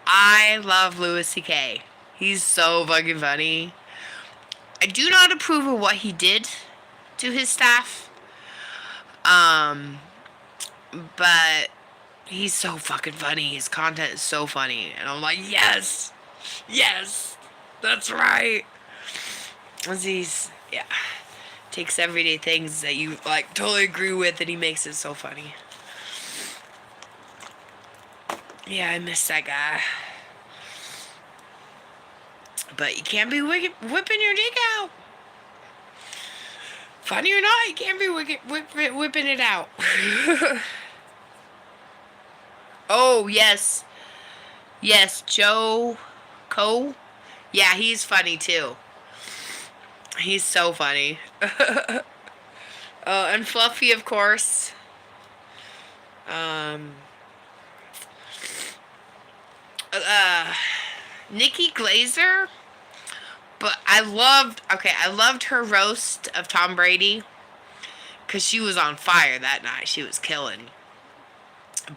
I love Louis C.K. He's so fucking funny. I do not approve of what he did to his staff. But he's so fucking funny. His content is so funny. And I'm like, yes, that's right. Takes everyday things that you like totally agree with, and he makes it so funny. Yeah, I miss that guy. But you can't be whipping your dick out. Funny or not, you can't be whipping it out. Oh, yes. Yes, Joe Coe. Yeah, he's funny too. He's so funny. And Fluffy, of course. Nikki Glazer. But I loved her roast of Tom Brady. Because she was on fire that night. She was killing.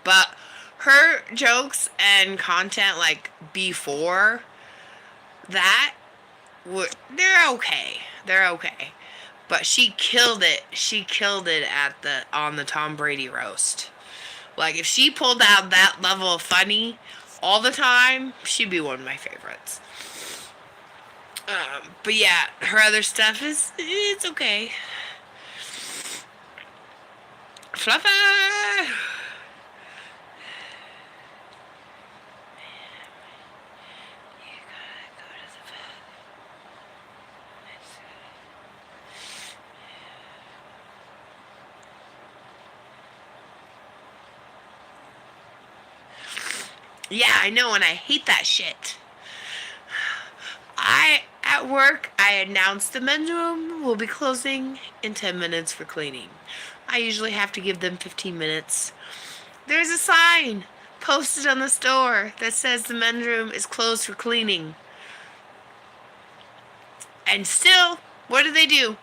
But her jokes and content, like, before that, they're okay. But she killed it. On the Tom Brady roast. Like, if she pulled out that level of funny all the time, she'd be one of my favorites. But yeah, her other stuff it's okay. Fluffy! Yeah, I know, and I hate that shit. At work, I announced the men's room will be closing in 10 minutes for cleaning. I usually have to give them 15 minutes. There's a sign posted on the store that says the men's room is closed for cleaning. And still, what do?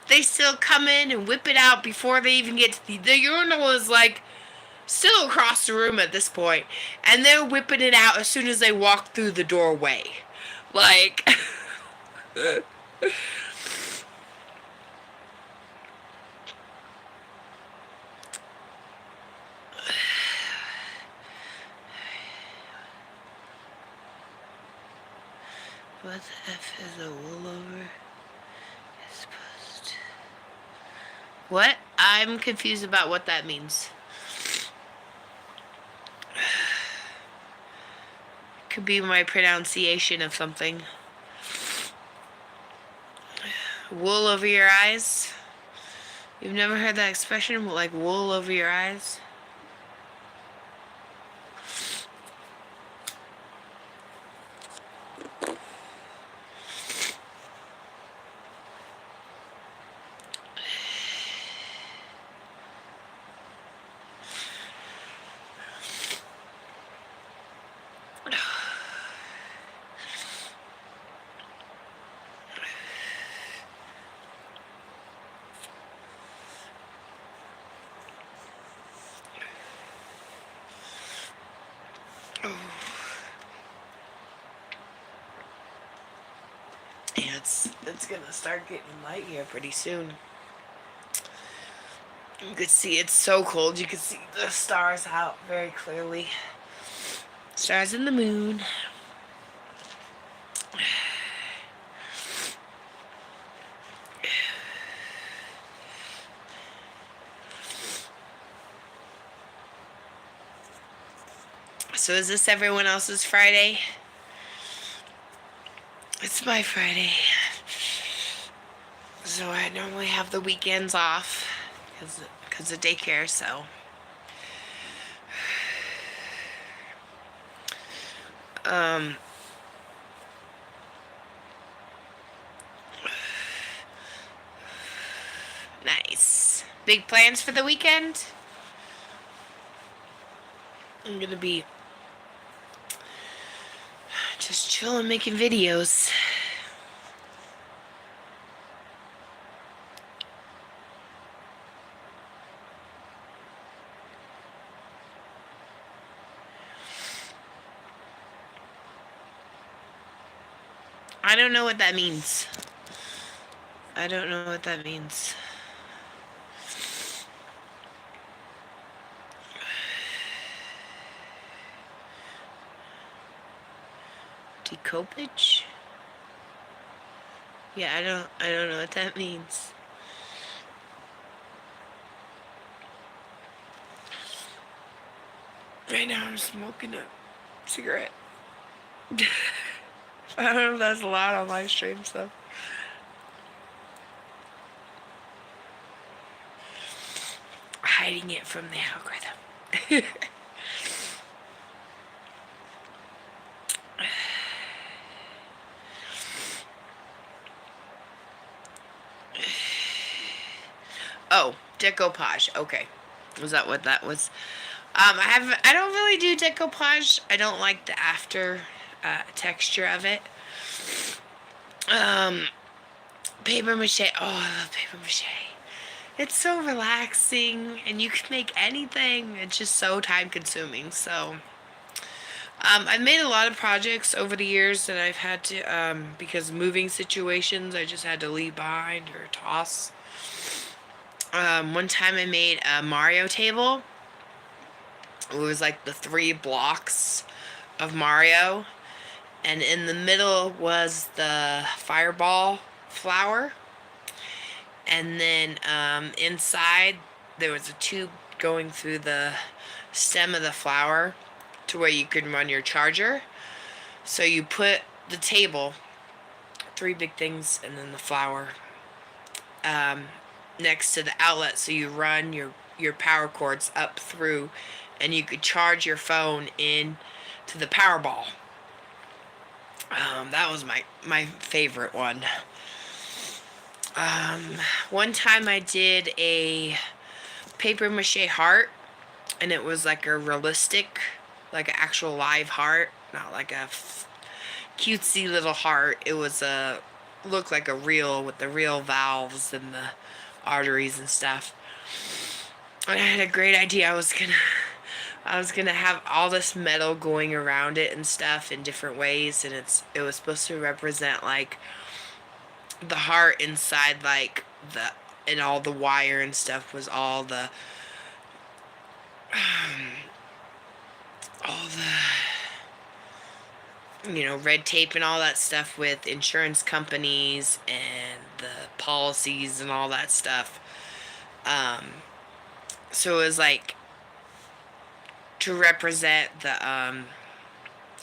They still come in and whip it out before they even get to the urinal is like still across the room at this point, and they're whipping it out as soon as they walk through the doorway. Like what the F is a woolover? It's supposed to... What? I'm confused about what that means. Could be my pronunciation of something. Wool over your eyes? You've never heard that expression, like wool over your eyes? Yeah, it's gonna start getting light here pretty soon. You can see it's so cold. You can see the stars out very clearly. Stars and the moon. So is this everyone else's Friday? It's my Friday. So I normally have the weekends off because of daycare, so. Nice. Big plans for the weekend? I'm gonna be just chilling, making videos. I don't know what that means. I don't know what that means. Decopage? Yeah, I don't know what that means. Right now I'm smoking a cigarette. I don't know if that's allowed on live stream, so. Hiding it from the algorithm. Oh, decoupage. Okay. Was that what that was? I don't really do decoupage. I don't like the after texture of it. Paper mache. Oh, I love paper mache. It's so relaxing, and you can make anything. It's just so time consuming. So, I've made a lot of projects over the years that I've had to, because moving situations, I just had to leave behind or toss. One time I made a Mario table. It was like the 3 blocks of Mario, and in the middle was the fireball flower, and then inside there was a tube going through the stem of the flower to where you could run your charger. So you put the table, 3 big things, and then the flower next to the outlet, so you run your power cords up through, and you could charge your phone in to the Powerball. That was my favorite one. One time I did a paper mache heart, and it was like a realistic, like an actual live heart, not like a cutesy little heart. It was looked like a real, with the real valves and the arteries and stuff. And I had a great idea. I was gonna have all this metal going around it and stuff in different ways, and it was supposed to represent like the heart inside, like the, and all the wire and stuff was all the all the red tape and all that stuff with insurance companies and the policies and all that stuff. So it was like to represent the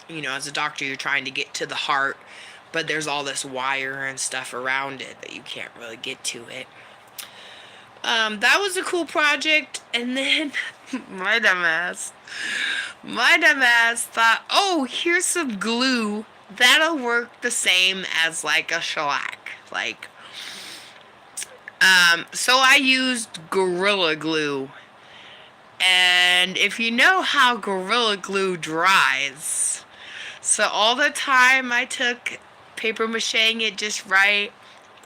as a doctor, you're trying to get to the heart, but there's all this wire and stuff around it that you can't really get to it. That was a cool project. And then my dumbass thought, oh, here's some glue. That'll work the same as like a shellac. So I used Gorilla Glue. And if you know how Gorilla Glue dries, so all the time I took paper macheing it just right.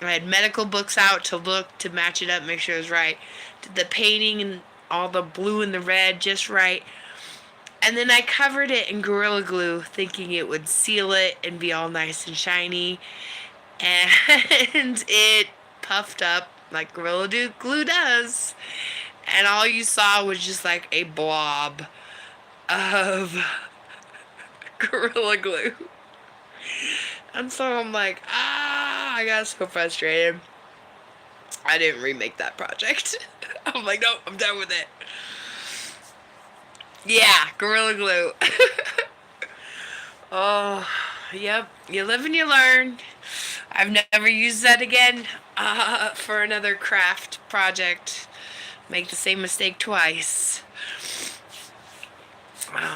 I had medical books out to match it up, make sure it was right. Did the painting and all the blue and the red just right. And then I covered it in Gorilla Glue, thinking it would seal it and be all nice and shiny. And it puffed up like Gorilla Glue does. And all you saw was just like a blob of Gorilla Glue. And so I'm like, I got so frustrated. I didn't remake that project. I'm like, nope, I'm done with it. Yeah, Gorilla Glue. Oh, yep. You live and you learn. I've never used that again for another craft project. Make the same mistake twice.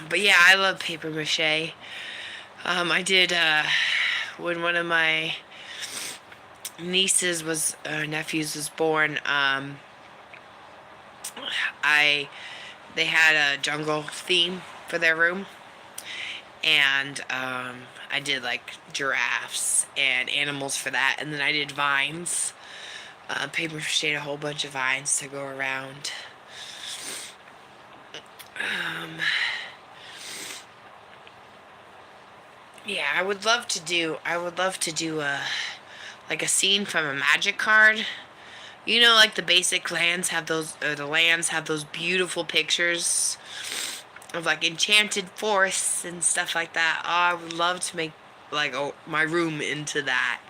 But yeah, I love paper mache. I did when one of my nephews was born. They had a jungle theme for their room, and I did like giraffes and animals for that, and then I did vines. Paper mache a whole bunch of vines to go around. Yeah, I would love to do a scene from a magic card. Like the basic lands have those, or the lands have those beautiful pictures of like enchanted forests and stuff like that. Oh, I would love to make like my room into that.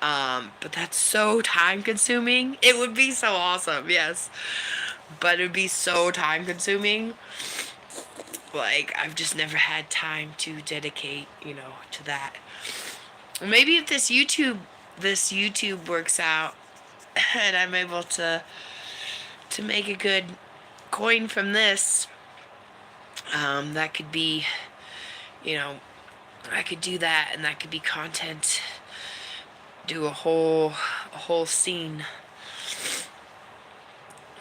But that's so time consuming. It would be so awesome, yes. But it would be so time consuming. Like, I've just never had time to dedicate, to that. Maybe if this YouTube works out and I'm able to make a good coin from this, that could be, I could do that, and that could be content. Do a whole scene.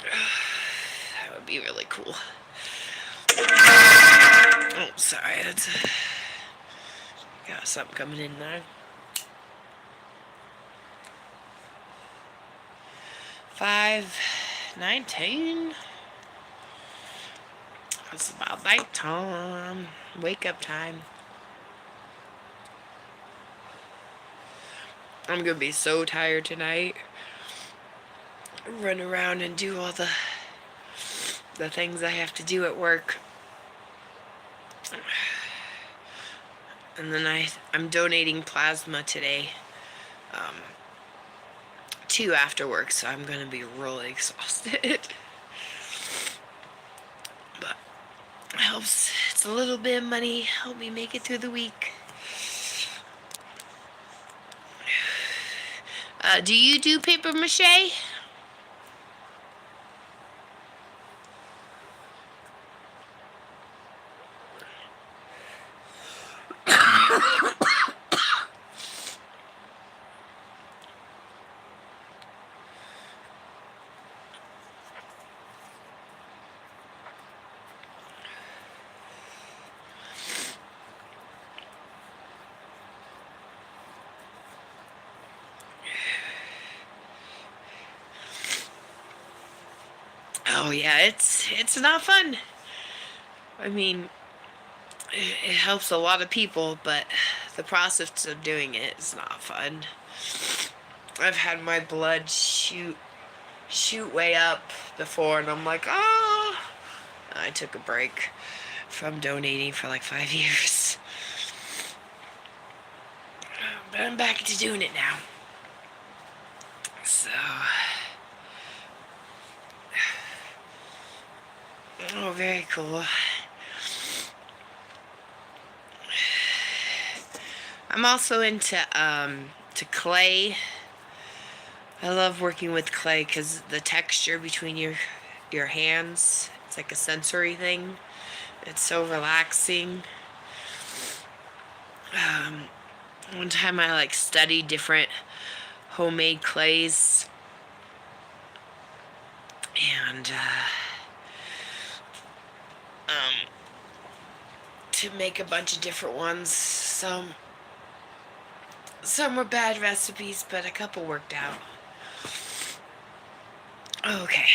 That would be really cool. Oh, sorry, got something coming in there. 5:19. It's about night time. Wake up time. I'm gonna be so tired tonight. Run around and do all the things I have to do at work. And then I'm donating plasma today. Too, after work, so I'm gonna be really exhausted. But it helps. It's a little bit of money. Help me make it through the week. Do you do paper mache? Oh yeah, it's not fun. I mean, it helps a lot of people, but the process of doing it is not fun. I've had my blood shoot way up before, and I'm like, oh. I took a break from donating for like 5 years, but I'm back to doing it now. So, oh, very cool. I'm also into to clay. I love working with clay because the texture between your hands, it's like a sensory thing. It's so relaxing. One time I like studied different homemade clays, and to make a bunch of different ones. Some were bad recipes, but a couple worked out. Okay.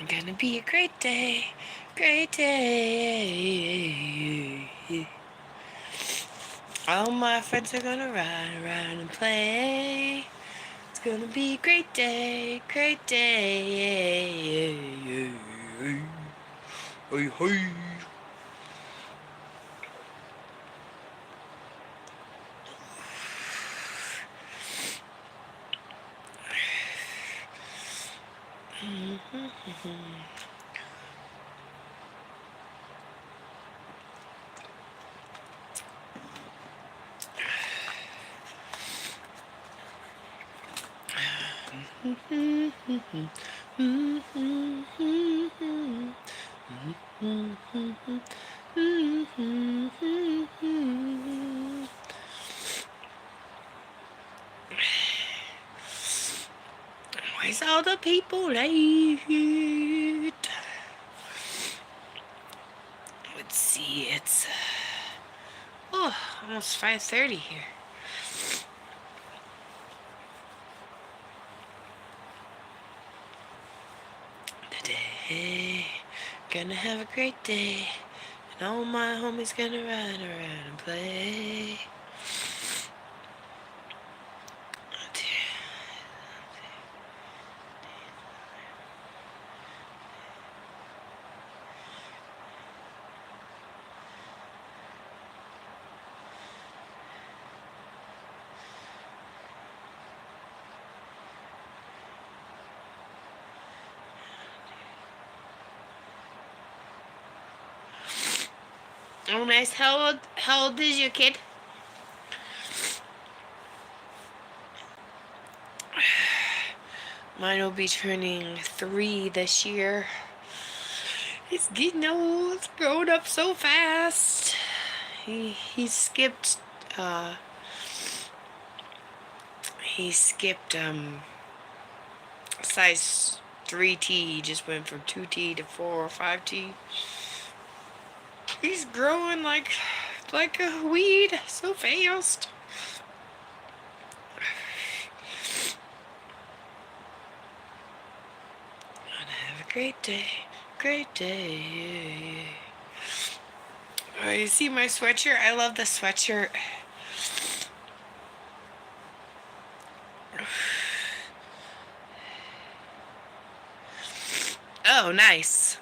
Gonna be a great day, great day. All my friends are gonna ride around and play. It's gonna be a great day, great day. Hey, hey. Where's all the people late? Let's see, it's almost 5:30 here. Today, gonna have a great day, and all my homies gonna ride around and play. Oh, nice. How old is your kid? Mine will be turning 3 this year. He's getting old, growing up so fast. He skipped uh he skipped size 3T. He just went from 2T to 4 or 5T. He's growing like a weed so fast. Have a great day. Great day. Oh, you see my sweatshirt? I love the sweatshirt. Oh, nice.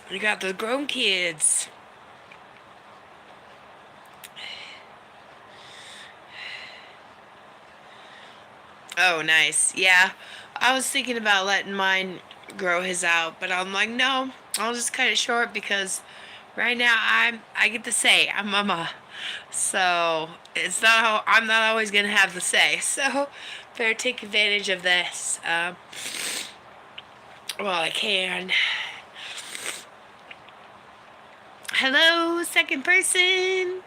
You got the grown kids. Oh, nice. Yeah. I was thinking about letting mine grow his out, but I'm like, no, I'll just cut it short because right now I get to say I'm mama. So I'm not always gonna have the say. So better take advantage of this while I can. Hello, second person.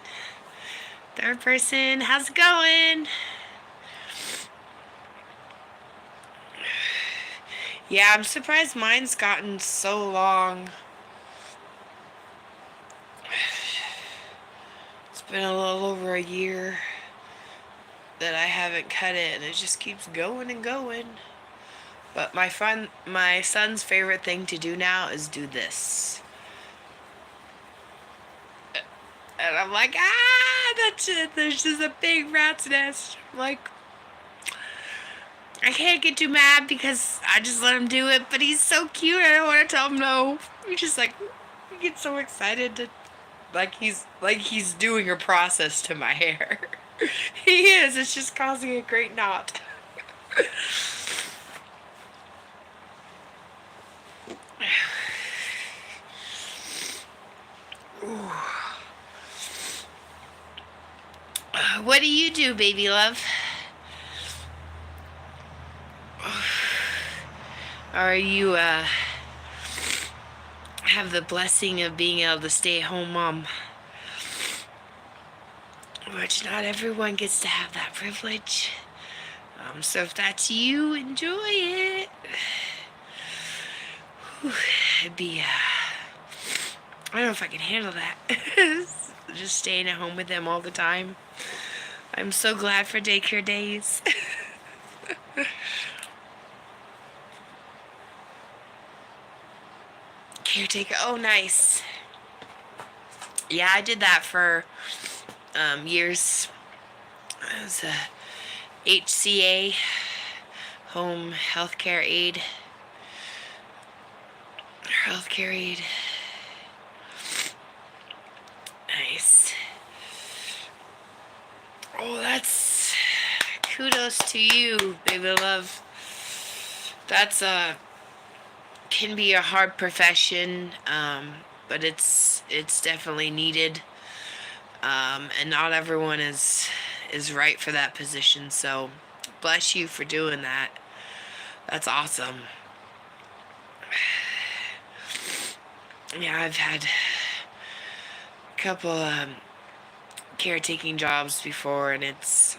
Third person, how's it going? Yeah, I'm surprised mine's gotten so long. It's been a little over a year that I haven't cut it, and it just keeps going and going. But my son's favorite thing to do now is do this. And I'm like, that's it. There's just a big rat's nest. I'm like, I can't get too mad because I just let him do it, but he's so cute. I don't want to tell him no. He just like, he gets so excited to, like he's doing a process to my hair. He is. It's just causing a great knot. What do you do, baby love? Are you have the blessing of being able to stay at home mom? Which not everyone gets to have that privilege. So if that's you, enjoy it. It'd be I don't know if I can handle that. Just staying at home with them all the time. I'm so glad for daycare days. Caretaker. Oh, nice. Yeah, I did that for years. I was a HCA, home healthcare aide. Healthcare aide. Nice. Oh, that's kudos to you, baby love. That's can be a hard profession, but it's definitely needed, and not everyone is right for that position. So, bless you for doing that. That's awesome. Yeah, I've had a couple caretaking jobs before, and it's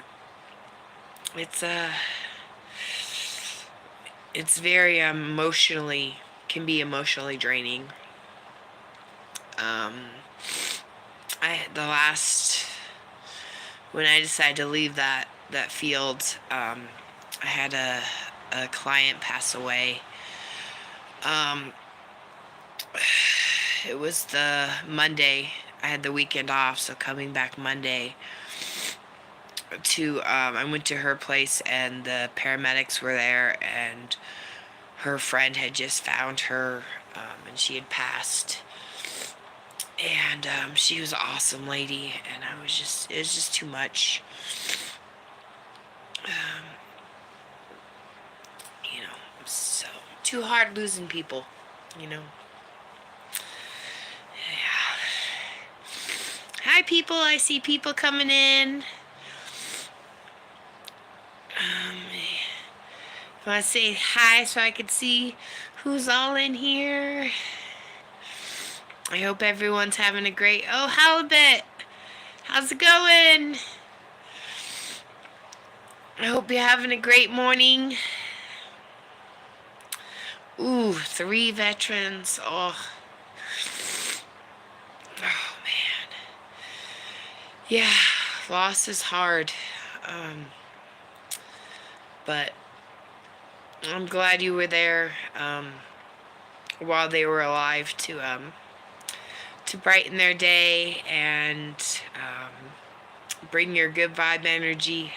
very emotionally can be emotionally draining. The last when I decided to leave that field, I had a client pass away. It was the Monday. I had the weekend off, so coming back Monday to I went to her place, and the paramedics were there, and her friend had just found her, and she had passed. And she was an awesome lady, and it was just too much. So too hard losing people, Yeah. Hi, people. I see people coming in. I want to say hi so I can see who's all in here. I hope everyone's having a great... Oh, Halibut! How's it going? I hope you're having a great morning. Ooh, 3 veterans. Oh. Oh, man. Yeah, loss is hard. But I'm glad you were there while they were alive to brighten their day and bring your good vibe energy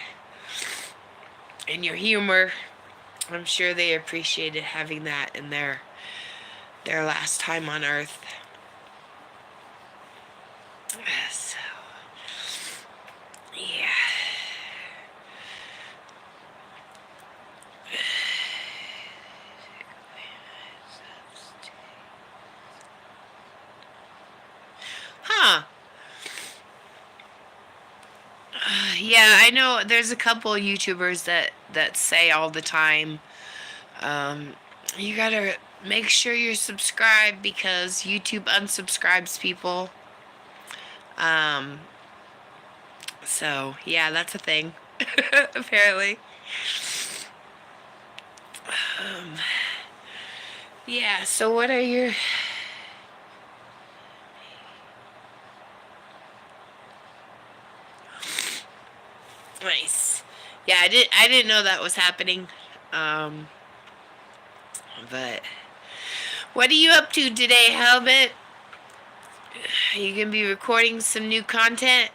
and your humor. I'm sure they appreciated having that in their last time on Earth. So, yeah. Huh. Yeah, I know there's a couple of YouTubers that say all the time, you gotta make sure you're subscribed because YouTube unsubscribes people. So yeah, that's a thing. Apparently. Yeah, so what are your... Nice. Yeah, I didn't know that was happening. But what are you up to today, Halibut? Are you gonna be recording some new content?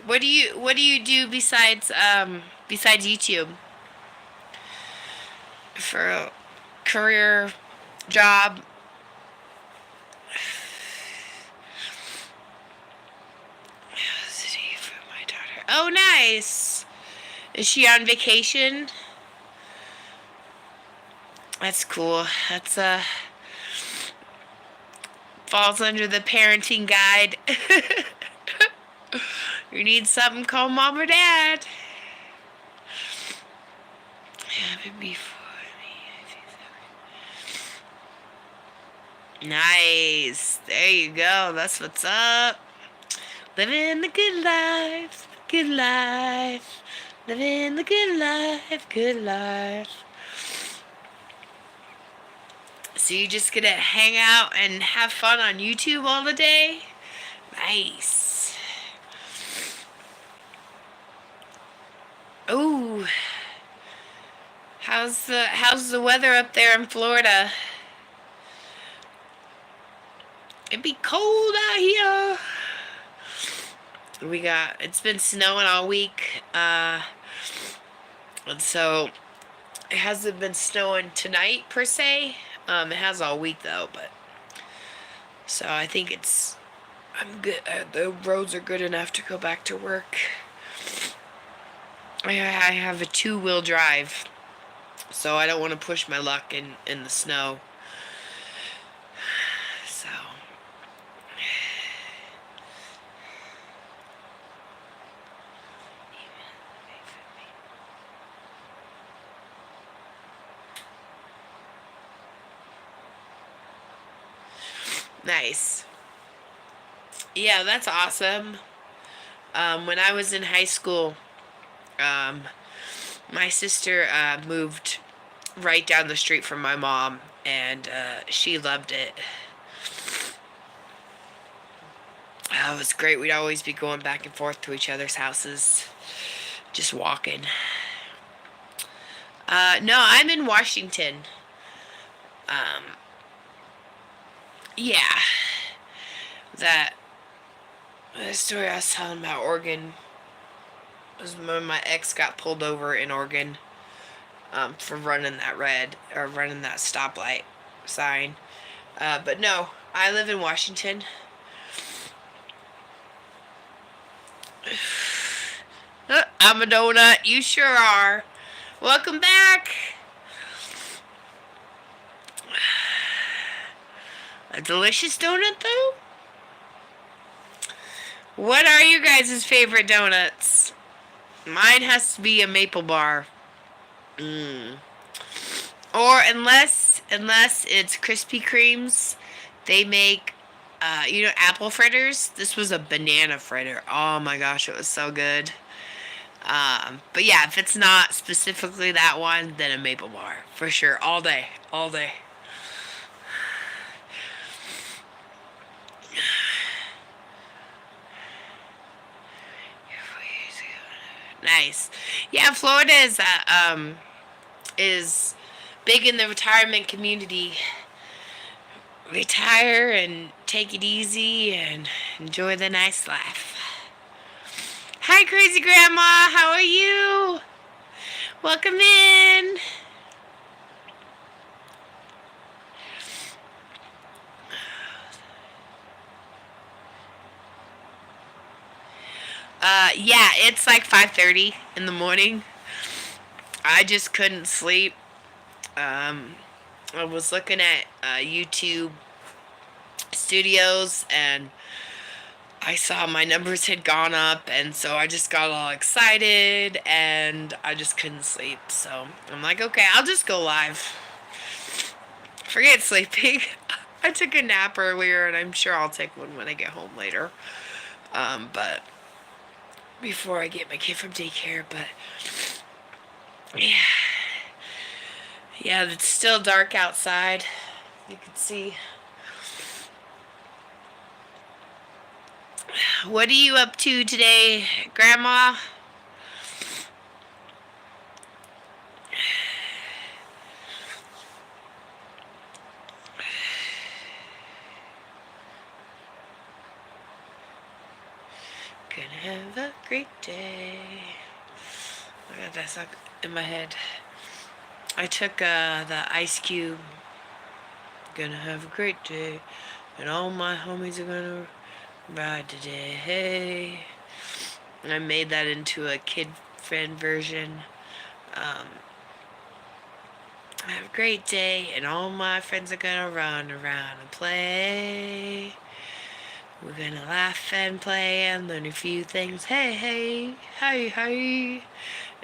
What do you do besides YouTube? For a career job? For my daughter. Oh, nice. Is she on vacation? That's cool. That's falls under the parenting guide. You need something, call mom or dad. Have it before me. Nice. There you go. That's what's up. Living the good life. Good life. Living the good life. Good life. So you just gonna hang out and have fun on YouTube all the day? Nice. Ooh. How's the weather up there in Florida? It'd be cold out here. It's been snowing all week. And so it hasn't been snowing tonight per se. It has all week though, but so I think I'm good. The roads are good enough to go back to work. I have a 2-wheel drive, so I don't want to push my luck in the snow. So nice. Yeah, that's awesome. When I was in high school, my sister moved right down the street from my mom, and she loved it. It was great. We'd always be going back and forth to each other's houses, just walking. No, I'm in Washington. Yeah. The story I was telling about Oregon was when my ex got pulled over in Oregon for running that stoplight sign. But no, I live in Washington. I'm a donut. You sure are. Welcome back. A delicious donut, though? What are your guys' favorite donuts? Mine has to be a maple bar. Mm. Or unless it's Krispy Kremes, they make apple fritters. This was a banana fritter. Oh my gosh, it was so good. But yeah, if it's not specifically that one, then a maple bar for sure, all day, all day. Nice. Yeah, Florida is big in the retirement community. Retire and take it easy and enjoy the nice life. Hi, crazy grandma. How are you? Welcome in. Yeah, it's like 5:30 in the morning. I just couldn't sleep. Um, I was looking at YouTube studios and I saw my numbers had gone up, and so I just got all excited and I just couldn't sleep. So I'm like, okay, I'll just go live. Forget sleeping. I took a nap earlier, and I'm sure I'll take one when I get home later. But before I get my kid from daycare, but yeah, yeah, it's still dark outside. You can see. What are you up to today, Grandma? Gonna have a great day. Oh my God, that's not in my head. I took the Ice Cube. Gonna have a great day, and all my homies are gonna ride today. Hey, I made that into a kid friend version. Um, have a great day, and all my friends are gonna run around and play. We're gonna laugh and play and learn a few things. Hey, hey, hey, hey.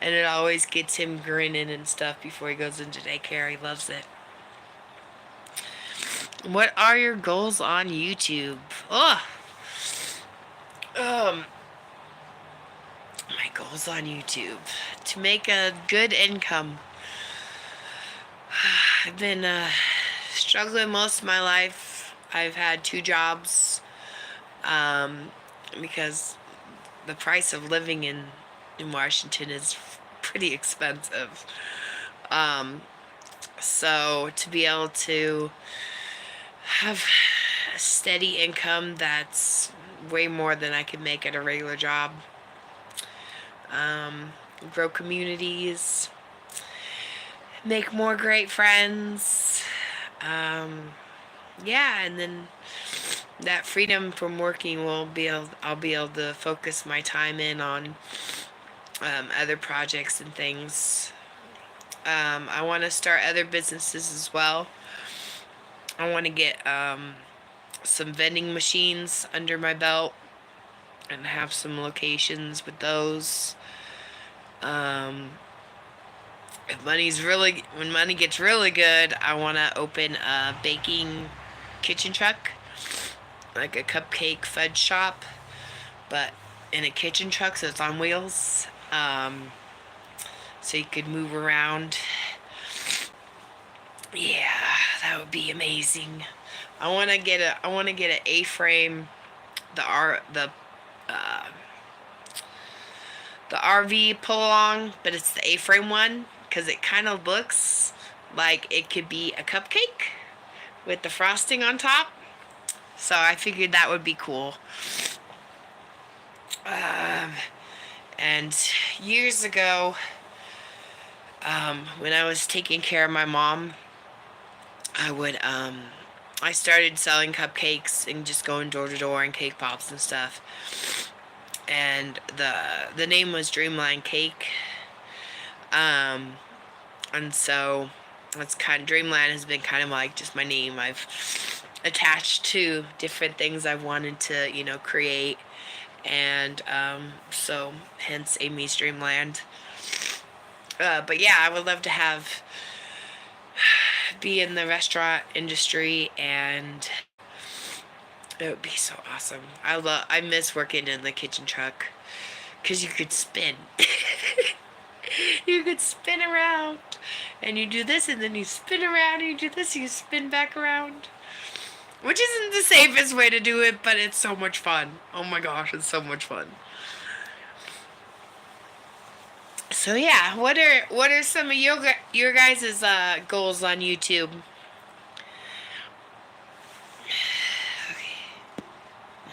And it always gets him grinning and stuff before he goes into daycare. He loves it. What are your goals on YouTube? Oh, um, my goals on YouTube to make a good income. I've been struggling most of my life. I've had 2 jobs um, because the price of living in Washington is pretty expensive. Um, so to be able to have a steady income that's way more than I could make at a regular job, grow communities, make more great friends. Yeah, and then that freedom from working I'll be able to focus my time in on other projects and things. I want to start other businesses as well. I want to get some vending machines under my belt and have some locations with those. Um, when money gets really good, I want to open a baking kitchen truck, like a cupcake fudge shop, but in a kitchen truck, so it's on wheels. So you could move around. Yeah, that would be amazing. I want to get an A-frame, the R uh, the RV pull along, but it's the A-frame one because it kind of looks like it could be a cupcake with the frosting on top. So I figured that would be cool. Um, and years ago, when I was taking care of my mom, I started selling cupcakes and just going door to door and cake pops and stuff. And the name was Dreamline Cake. Um, and so that's kind of Dreamland has been kind of like just my name. I've attached to different things I've wanted to create, and so hence Amy's Dreamland. But yeah, I would love to be in the restaurant industry, and it would be so awesome. I miss working in the kitchen truck because you could spin. You could spin around, and you do this, and then you spin around, and you do this, and you spin back around. Which isn't the safest way to do it, but it's so much fun. Oh my gosh, it's so much fun. So yeah, what are some of your guys' goals on YouTube? Okay,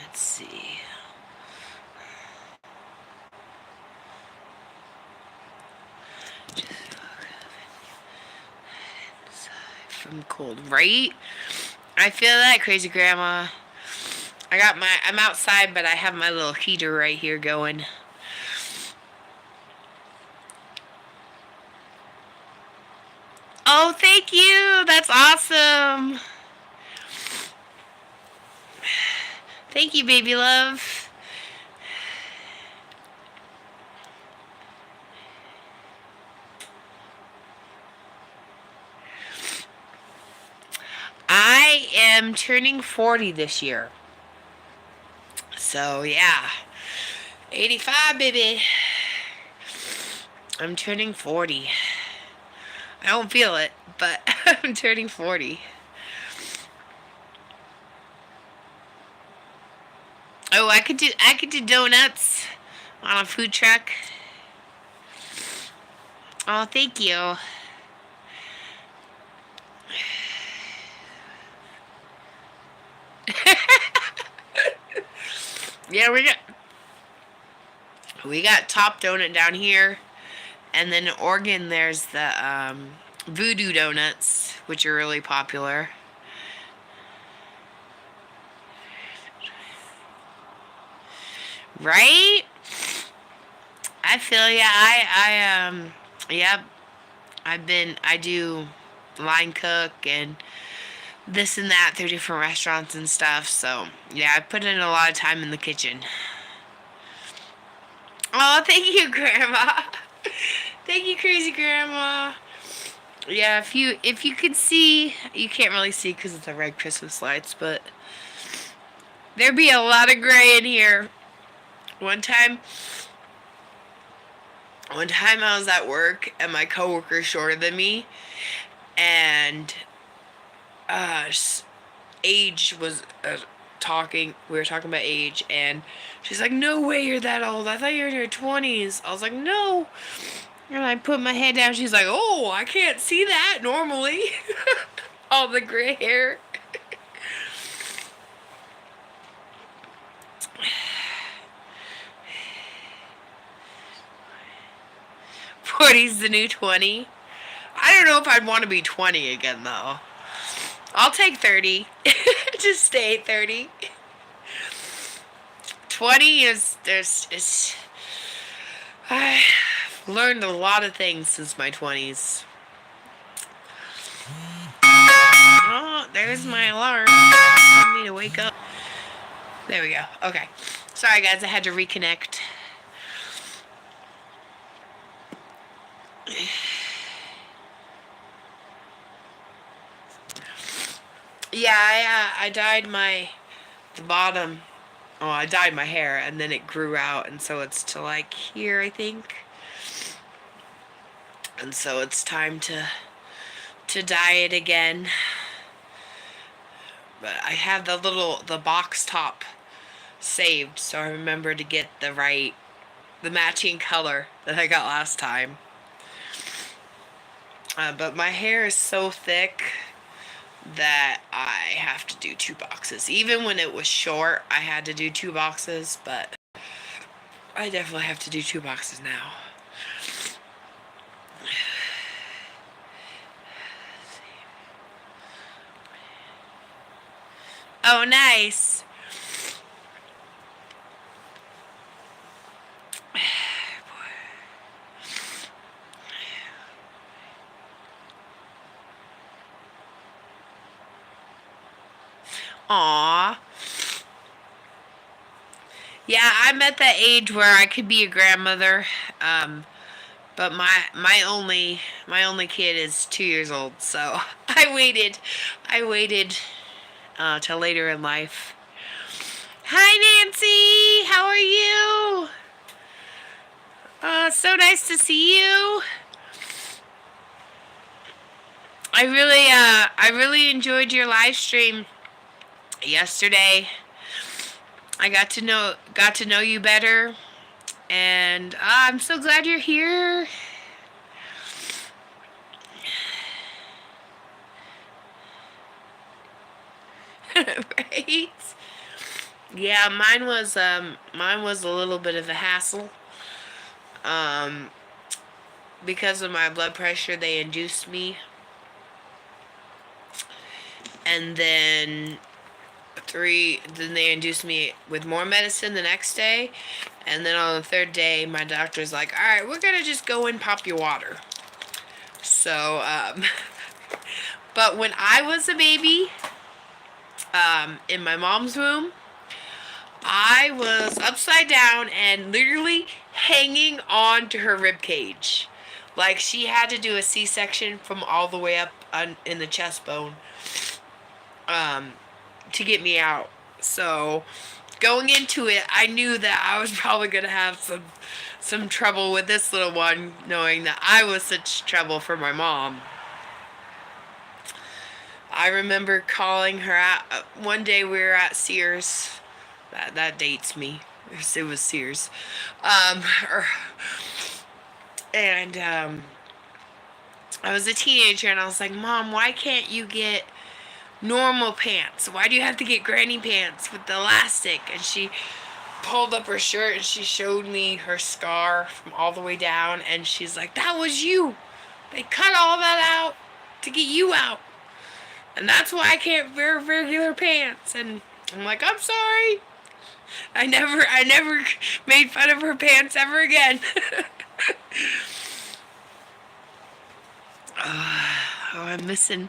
let's see. From cold, right? I feel that, crazy grandma. I'm outside, but I have my little heater right here going. Oh, thank you. That's awesome. Thank you, baby love. I am turning 40 this year. So, yeah. 85, baby. I'm turning 40. I don't feel it, but I'm turning 40. Oh, I could do donuts on a food truck. Oh, thank you. Yeah, we got Top Donut down here, and then in Oregon there's the Voodoo Donuts, which are really popular. Right? I feel ya. Yep. I do line cook and this and that through different restaurants and stuff. So yeah, I put in a lot of time in the kitchen. Oh, thank you, Grandma. Thank you, crazy Grandma. Yeah, if you could see, you can't really see because of the red Christmas lights, but there'd be a lot of gray in here. One time, one time I was at work and my coworker shorter than me, and uh, age was talking. We were talking about age, and she's like, "No way, you're that old. I thought you were in your 20s." I was like, "No." And I put my head down. She's like, "Oh, I can't see that normally." All the gray hair. 40's the new 20. I don't know if I'd want to be 20 again, though. I'll take 30. Just stay 30. 20 is I've learned a lot of things since my 20s. Oh, there's my alarm. I need to wake up. There we go. Okay. Sorry, guys. I had to reconnect. Yeah, I dyed the bottom. Oh, I dyed my hair, and then it grew out, and so it's to like here, I think. And so it's time to dye it again. But I have the box top saved, so I remember to get the matching color that I got last time. But my hair is so thick that I have to do 2 boxes. Even when it was short, I had to do 2 boxes, but I definitely have to do 2 boxes now. Oh, nice. Aw. Yeah, I'm at that age where I could be a grandmother. But my only kid is 2 years old, so I waited till later in life. Hi Nancy, how are you? So nice to see you. I really enjoyed your live stream yesterday. I got to know you better, and I'm so glad you're here. Right? Yeah, mine was a little bit of a hassle. Um, because of my blood pressure, they induced me, and then they induced me with more medicine the next day, and then on the third day, my doctor's like, "All right, we're gonna just go and pop your water." So, but when I was a baby, in my mom's womb, I was upside down and literally hanging on to her rib cage. Like she had to do a C-section from all the way up in the chest bone, um, to get me out. So going into it, I knew that I was probably gonna have some trouble with this little one, knowing that I was such trouble for my mom. I remember calling her out. One day we were at Sears. That dates me. It was Sears. Um, er, and I was a teenager, and I was like, "Mom, why can't you get normal pants? Why do you have to get granny pants with the elastic?" And she pulled up her shirt and she showed me her scar from all the way down, and she's like, "That was you. They cut all that out to get you out. And that's why I can't wear regular pants." And I'm like, "I'm sorry. I never made fun of her pants ever again." Oh, I'm missing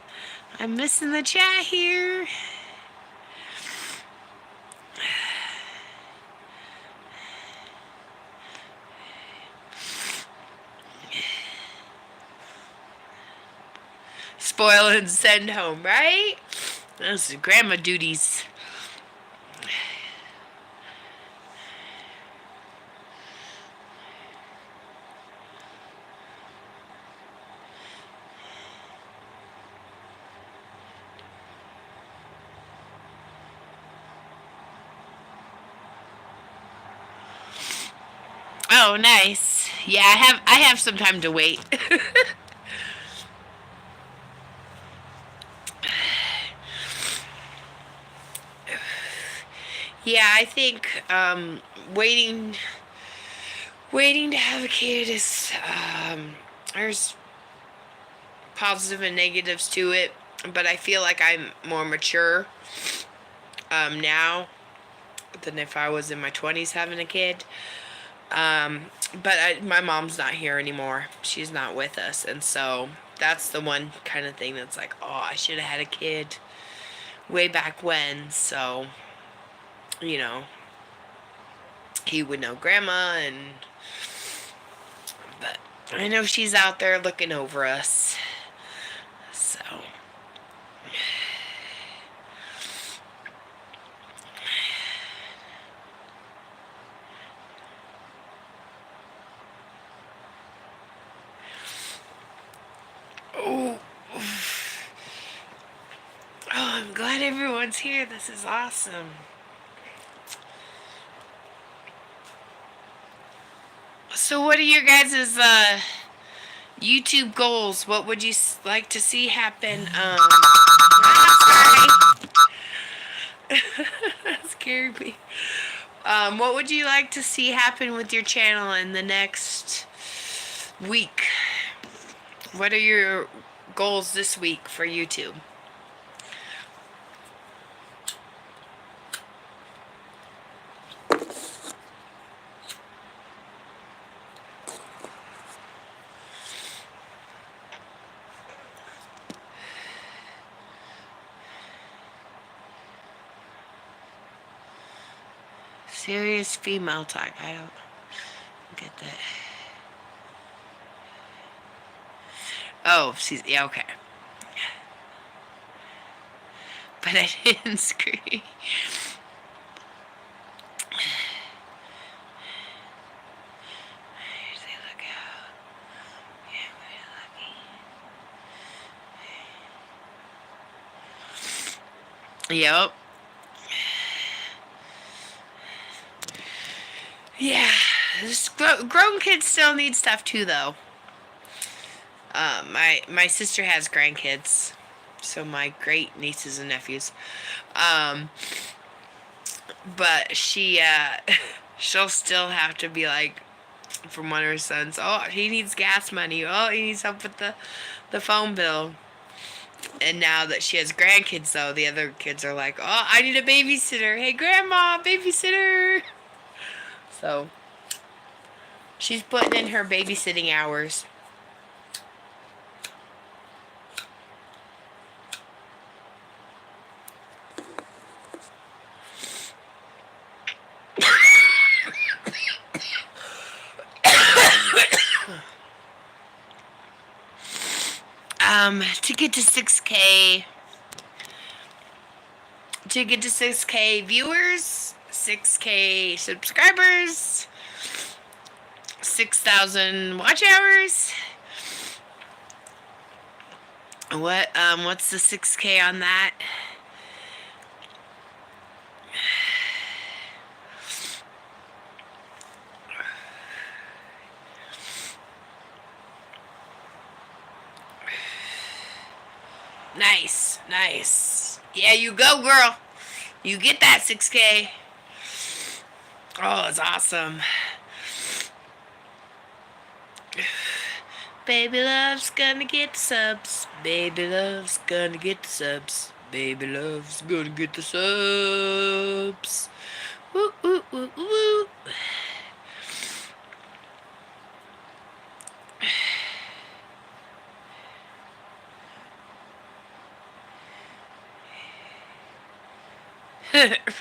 the chat here. Spoil and send home, right? Those are grandma duties. Oh, nice. Yeah, I have some time to wait. Yeah, I think waiting to have a kid is there's positive and negatives to it, but I feel like I'm more mature now than if I was in my 20s having a kid. But my mom's not here anymore. She's not with us, and so that's the one kind of thing that's like, oh, I should have had a kid way back when. So, you know, he would know grandma, and but I know she's out there looking over us. So, oh, I'm glad everyone's here. This is awesome. So, what are your guys' YouTube goals? What would you like to see happen? Scared me. What would you like to see happen with your channel in the next week? What are your goals this week for YouTube? Serious female talk. I don't get that. Oh, she's yeah, okay. But I didn't scream. Look out. Yeah, we're lucky. Yep. Yeah. Grown kids still need stuff too, though. My sister has grandkids, so my great nieces and nephews. But she'll still have to be like, from one of her sons, oh, he needs gas money. Oh, he needs help with the phone bill. And now that she has grandkids, though, the other kids are like, oh, I need a babysitter. Hey, grandma, babysitter. So she's putting in her babysitting hours. To get to 6K viewers, 6K subscribers, 6,000 watch hours. What's the 6K on that? Nice. Yeah, you go, girl. You get that 6K. Oh, it's awesome. Baby love's gonna get the subs. Baby love's gonna get the subs. Baby love's gonna get the subs. Woo, woo, woo, woo.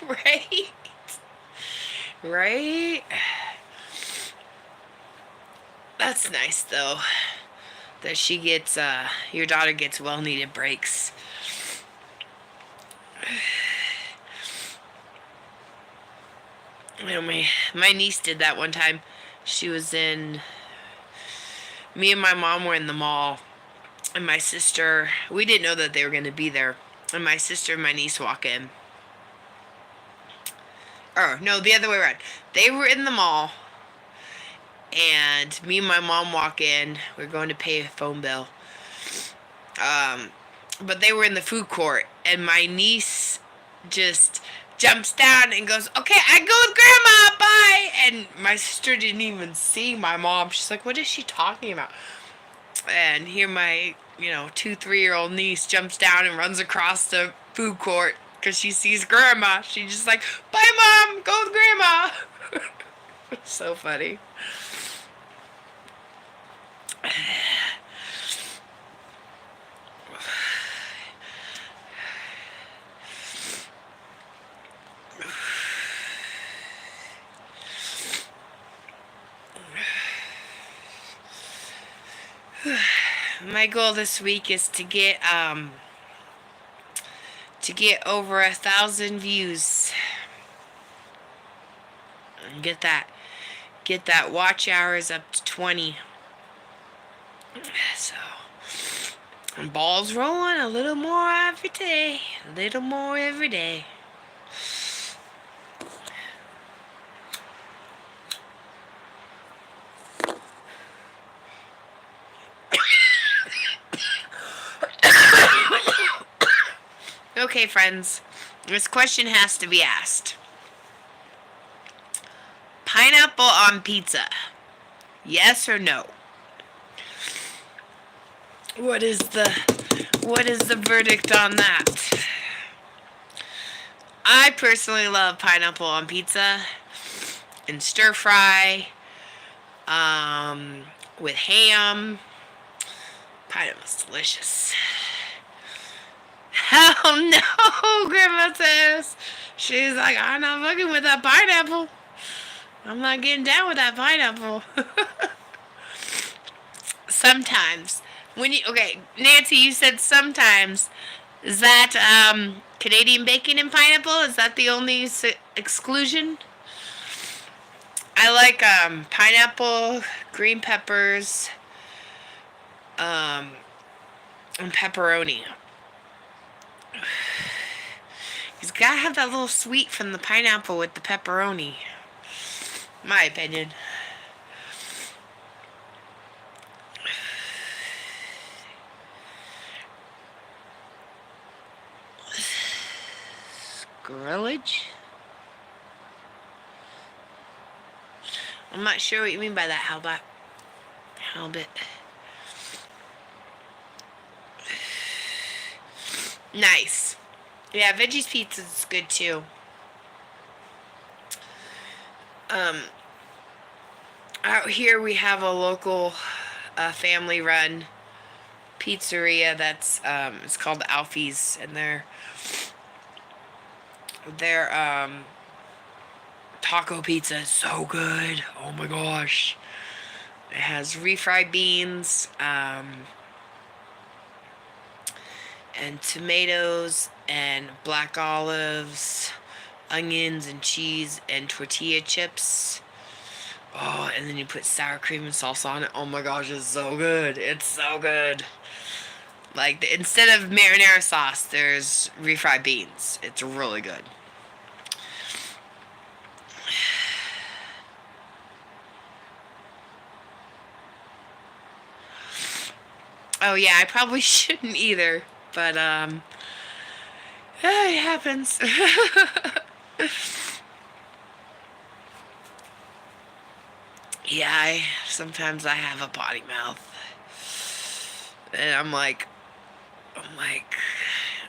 Right? Right? That's nice, though. That she gets, your daughter gets well-needed breaks. You know, my niece did that one time. She was me and my mom were in the mall, and my sister, we didn't know that they were going to be there, and my sister and my niece walk in. Or, no, the other way around. They were in the mall, and me and my mom walk in. We're going to pay a phone bill. But they were in the food court, and my niece just jumps down and goes, okay, I go with grandma, bye. And my sister didn't even see my mom. She's like, what is she talking about? And here my 2-3-year-old niece jumps down and runs across the food court because she sees grandma. She's just like, bye, mom, go with grandma. So funny. My goal this week is to get over 1,000 views. And get that watch hours up to 20. So, balls rolling a little more every day. A little more every day. Okay, friends, this question has to be asked. Pineapple on pizza, yes or no? What is the verdict on that? I personally love pineapple on pizza and stir fry, with ham. Pineapple's delicious. Hell no, Grandma says. She's like, I'm not fucking with that pineapple. I'm not getting down with that pineapple. Sometimes. Okay, Nancy, you said sometimes. Is that Canadian bacon and pineapple? Is that the only exclusion? I like pineapple, green peppers, um, and pepperoni. He's gotta have that little sweet from the pineapple with the pepperoni. My opinion. Grillage? I'm not sure what you mean by that, Halbert. Nice. Yeah, veggies pizza is good too. Out here we have a local family-run pizzeria that's it's called Alfie's, and their taco pizza is so good. Oh my gosh. It has refried beans, and tomatoes and black olives, onions and cheese and tortilla chips. Oh, and then you put sour cream and salsa on it. Oh my gosh, it's so good. It's so good. Like, instead of marinara sauce, there's refried beans. It's really good. Oh yeah, I probably shouldn't either, but it happens. Yeah, sometimes I have a potty mouth, and I'm like,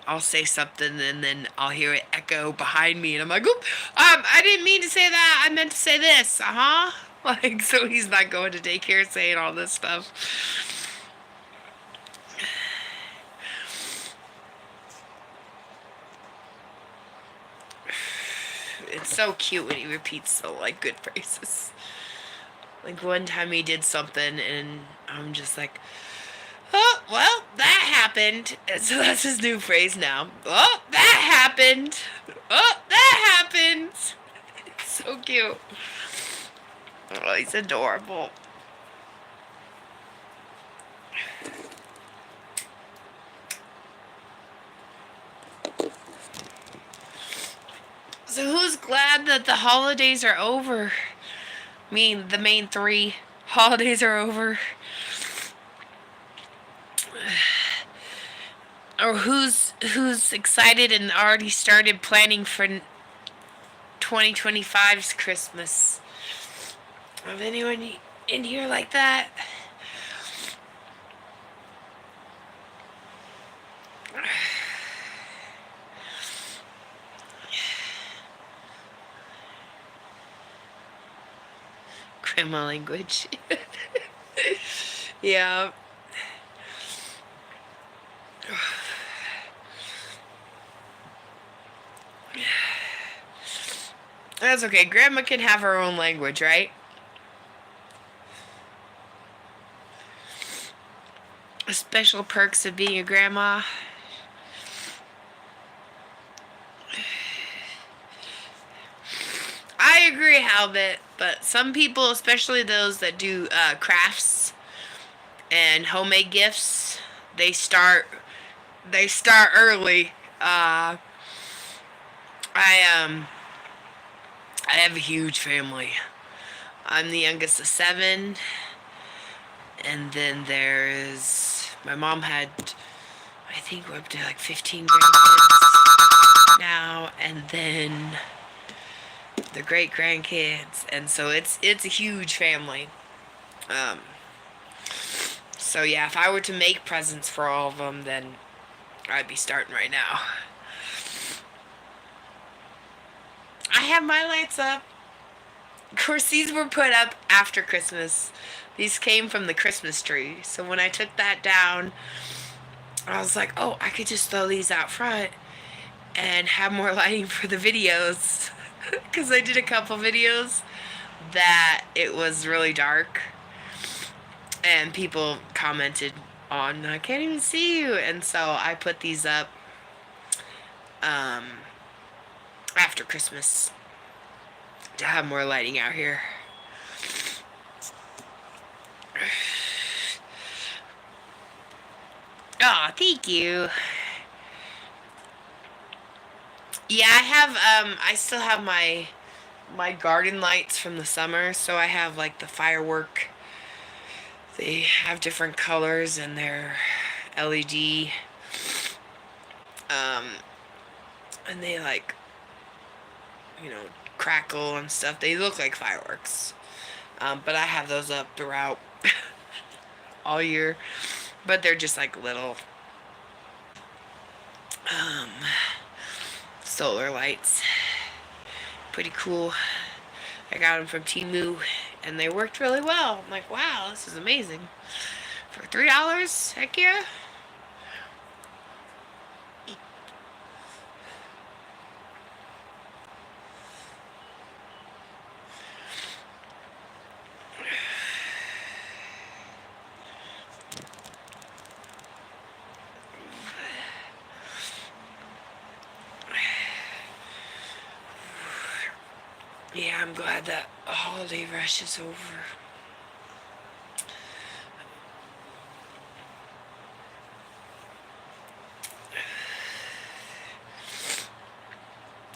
I'll say something and then I'll hear it echo behind me, and I'm like, oop, I didn't mean to say that. I meant to say this. Like, so he's not going to daycare saying all this stuff. It's so cute when he repeats the like good phrases. Like one time he did something and I'm just like, oh, well, that happened. And so that's his new phrase now. Oh, that happened. Oh, that happened. It's so cute. Oh, he's adorable. So who's glad that the holidays are over? I mean, the main 3 holidays are over. Or who's excited and already started planning for 2025's Christmas? Of anyone in here like that? Grandma language. Yeah. That's okay. Grandma can have her own language, right? Special perks of being a grandma. I agree, Halbit, but some people, especially those that do crafts and homemade gifts, they start early. I have a huge family. I'm the youngest of 7, and then there's my mom had, I think we're up to like 15 grandkids now, and then the great grandkids, and so it's a huge family. So yeah, if I were to make presents for all of them, then I'd be starting right now. I have my lights up. Of course, these were put up after Christmas. These came from the Christmas tree. So when I took that down, I was like, oh, I could just throw these out front and have more lighting for the videos. Because I did a couple videos that it was really dark, and people commented on, I can't even see you, and so I put these up um, after Christmas to have more lighting out here. Oh, thank you. Yeah, I still have my garden lights from the summer, so I have like the firework. They have different colors and they're LED. Um, and they like, you know, crackle and stuff. They look like fireworks. But I have those up throughout all year. But they're just like little um, solar lights. Pretty cool. I got them from Temu, and they worked really well. I'm like, wow, this is amazing. For $3, heck yeah. Yeah, I'm glad that holiday rush is over.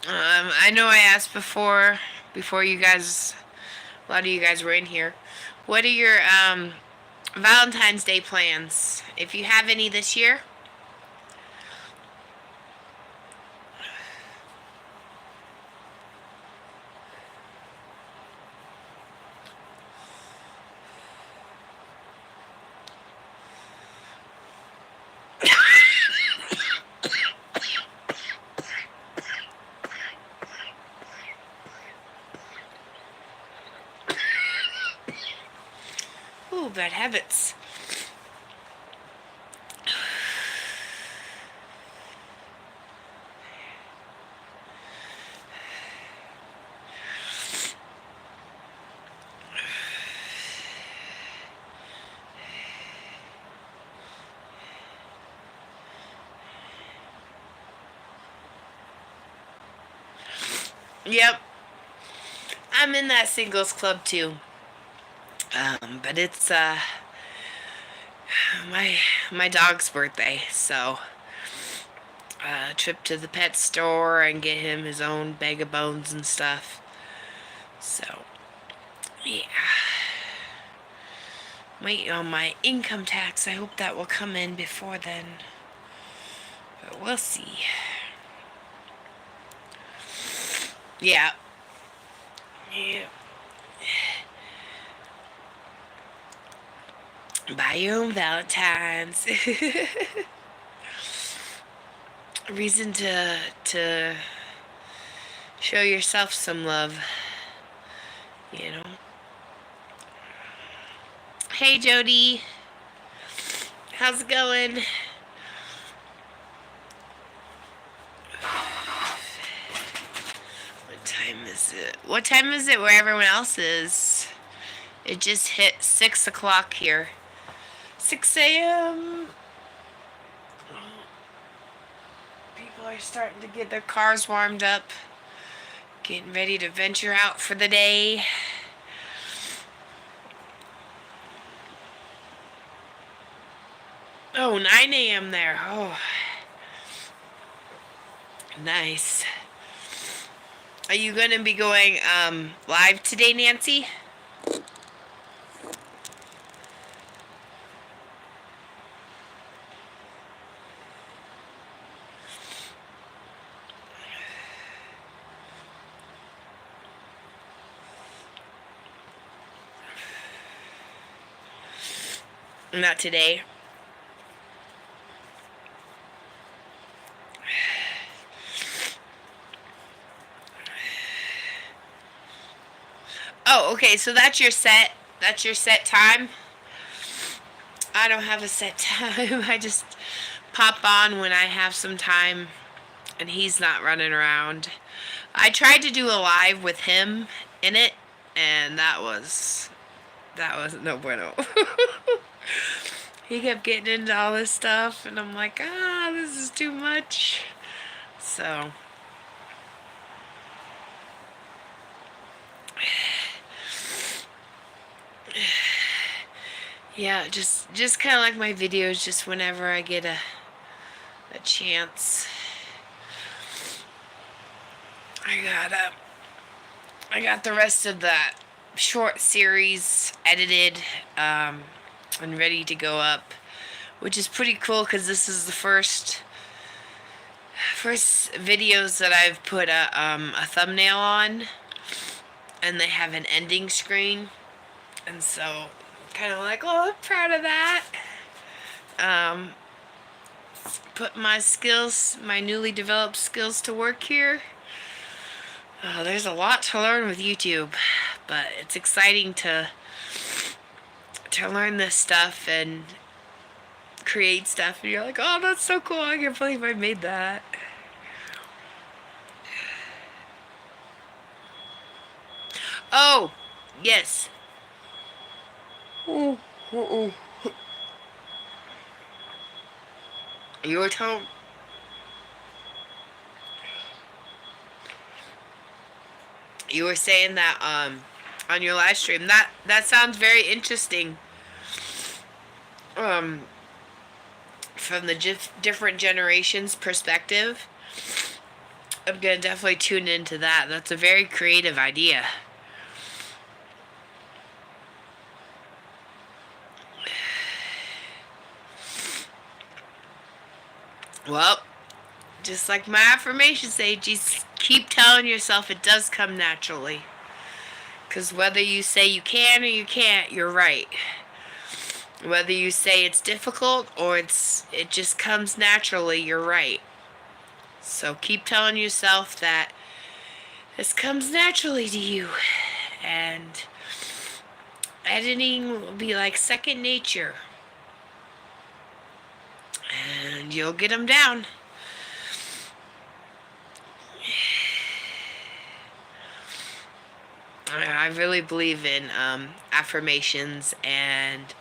I know I asked before you guys, a lot of you guys were in here. What are your Valentine's Day plans? If you have any this year? Ooh, bad habits. Yep, I'm in that singles club too. But it's my my dog's birthday, so trip to the pet store and get him his own bag of bones and stuff. So yeah, waiting on my income tax. I hope that will come in before then, but we'll see. Yeah. Yeah. Buy your own Valentine's. Reason to show yourself some love, you know. Hey Jody, how's it going? What time is it? What time is it where everyone else is? It just hit 6 o'clock here. 6 a.m. People are starting to get their cars warmed up, getting ready to venture out for the day. Oh, 9 a.m. there. Oh, nice. Are you going to be going live today, Nancy? Not today. Oh, okay, so that's your set. That's your set time. I don't have a set time. I just pop on when I have some time and he's not running around. I tried to do a live with him in it, and that was no bueno. He kept getting into all this stuff, and I'm like, this is too much. So, yeah, just kind of like my videos, just whenever I get a chance. I got the rest of that short series edited and ready to go up, which is pretty cool because this is the first videos that I've put a thumbnail on, and they have an ending screen, and so kind of like, oh, I'm proud of that. Put my skills, my newly developed skills, to work here. There's a lot to learn with YouTube, but it's exciting to learn this stuff and create stuff, and you're like, oh, that's so cool, I can't believe I made that. Oh, yes. Ooh, ooh, ooh. You were telling... You were saying that on your live stream. That sounds very interesting. From the different generations perspective, I'm gonna definitely tune into that. That's a very creative idea. Well, just like my affirmations say, just keep telling yourself it does come naturally. Because whether you say you can or you can't, you're right. Whether you say it's difficult or it just comes naturally, you're right. So keep telling yourself that this comes naturally to you. And editing will be like second nature. And you'll get them down. I really believe in affirmations and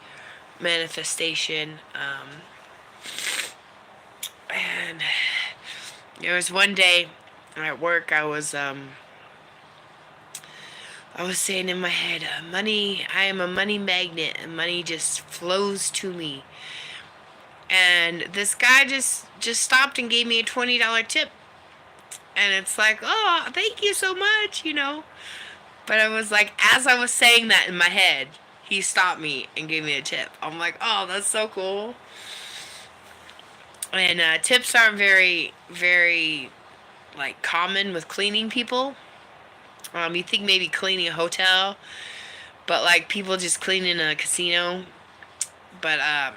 manifestation. And there was one day at work, I was saying in my head, money, I am a money magnet, and money just flows to me. And this guy just stopped and gave me a $20 tip. And it's like, oh, thank you so much, But I was like, as I was saying that in my head, he stopped me and gave me a tip. I'm like, oh, that's so cool. And tips aren't very, very, like, common with cleaning people. You think maybe cleaning a hotel, but, like, people just cleaning a casino. But I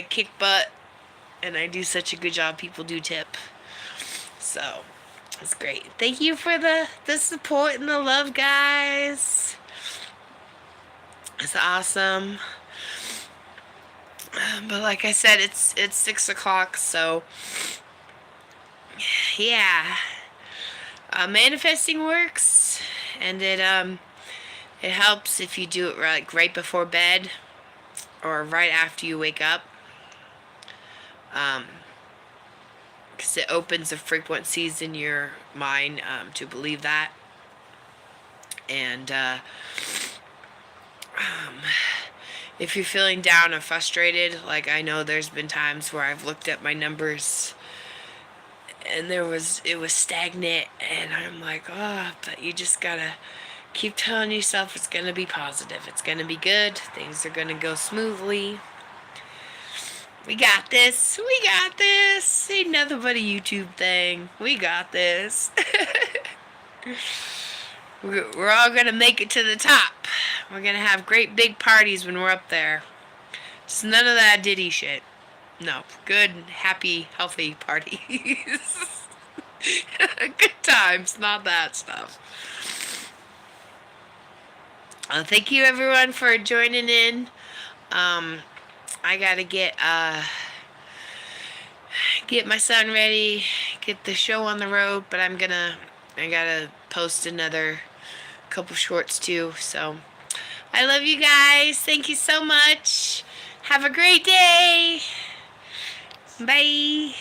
kick butt, and I do such a good job. People do tip. So, it's great. Thank you for the support and the love, guys. It's awesome. But like I said, it's 6 o'clock, so yeah. Manifesting works, and it helps if you do it right before bed or right after you wake up. Because it opens the frequencies in your mind to believe that. And if you're feeling down or frustrated, like I know there's been times where I've looked at my numbers and it was stagnant, and I'm like, but you just gotta keep telling yourself it's gonna be positive, it's gonna be good, things are gonna go smoothly. We got this. Ain't nothing but a YouTube thing. We got this. We're all gonna make it to the top. We're gonna have great big parties when we're up there. Just none of that Diddy shit. No. Good, happy, healthy parties. Good times, not that stuff. Thank you everyone for joining in. I gotta get my son ready, get the show on the road, but I gotta post another couple shorts too. So I love you guys. Thank you so much. Have a great day. Bye.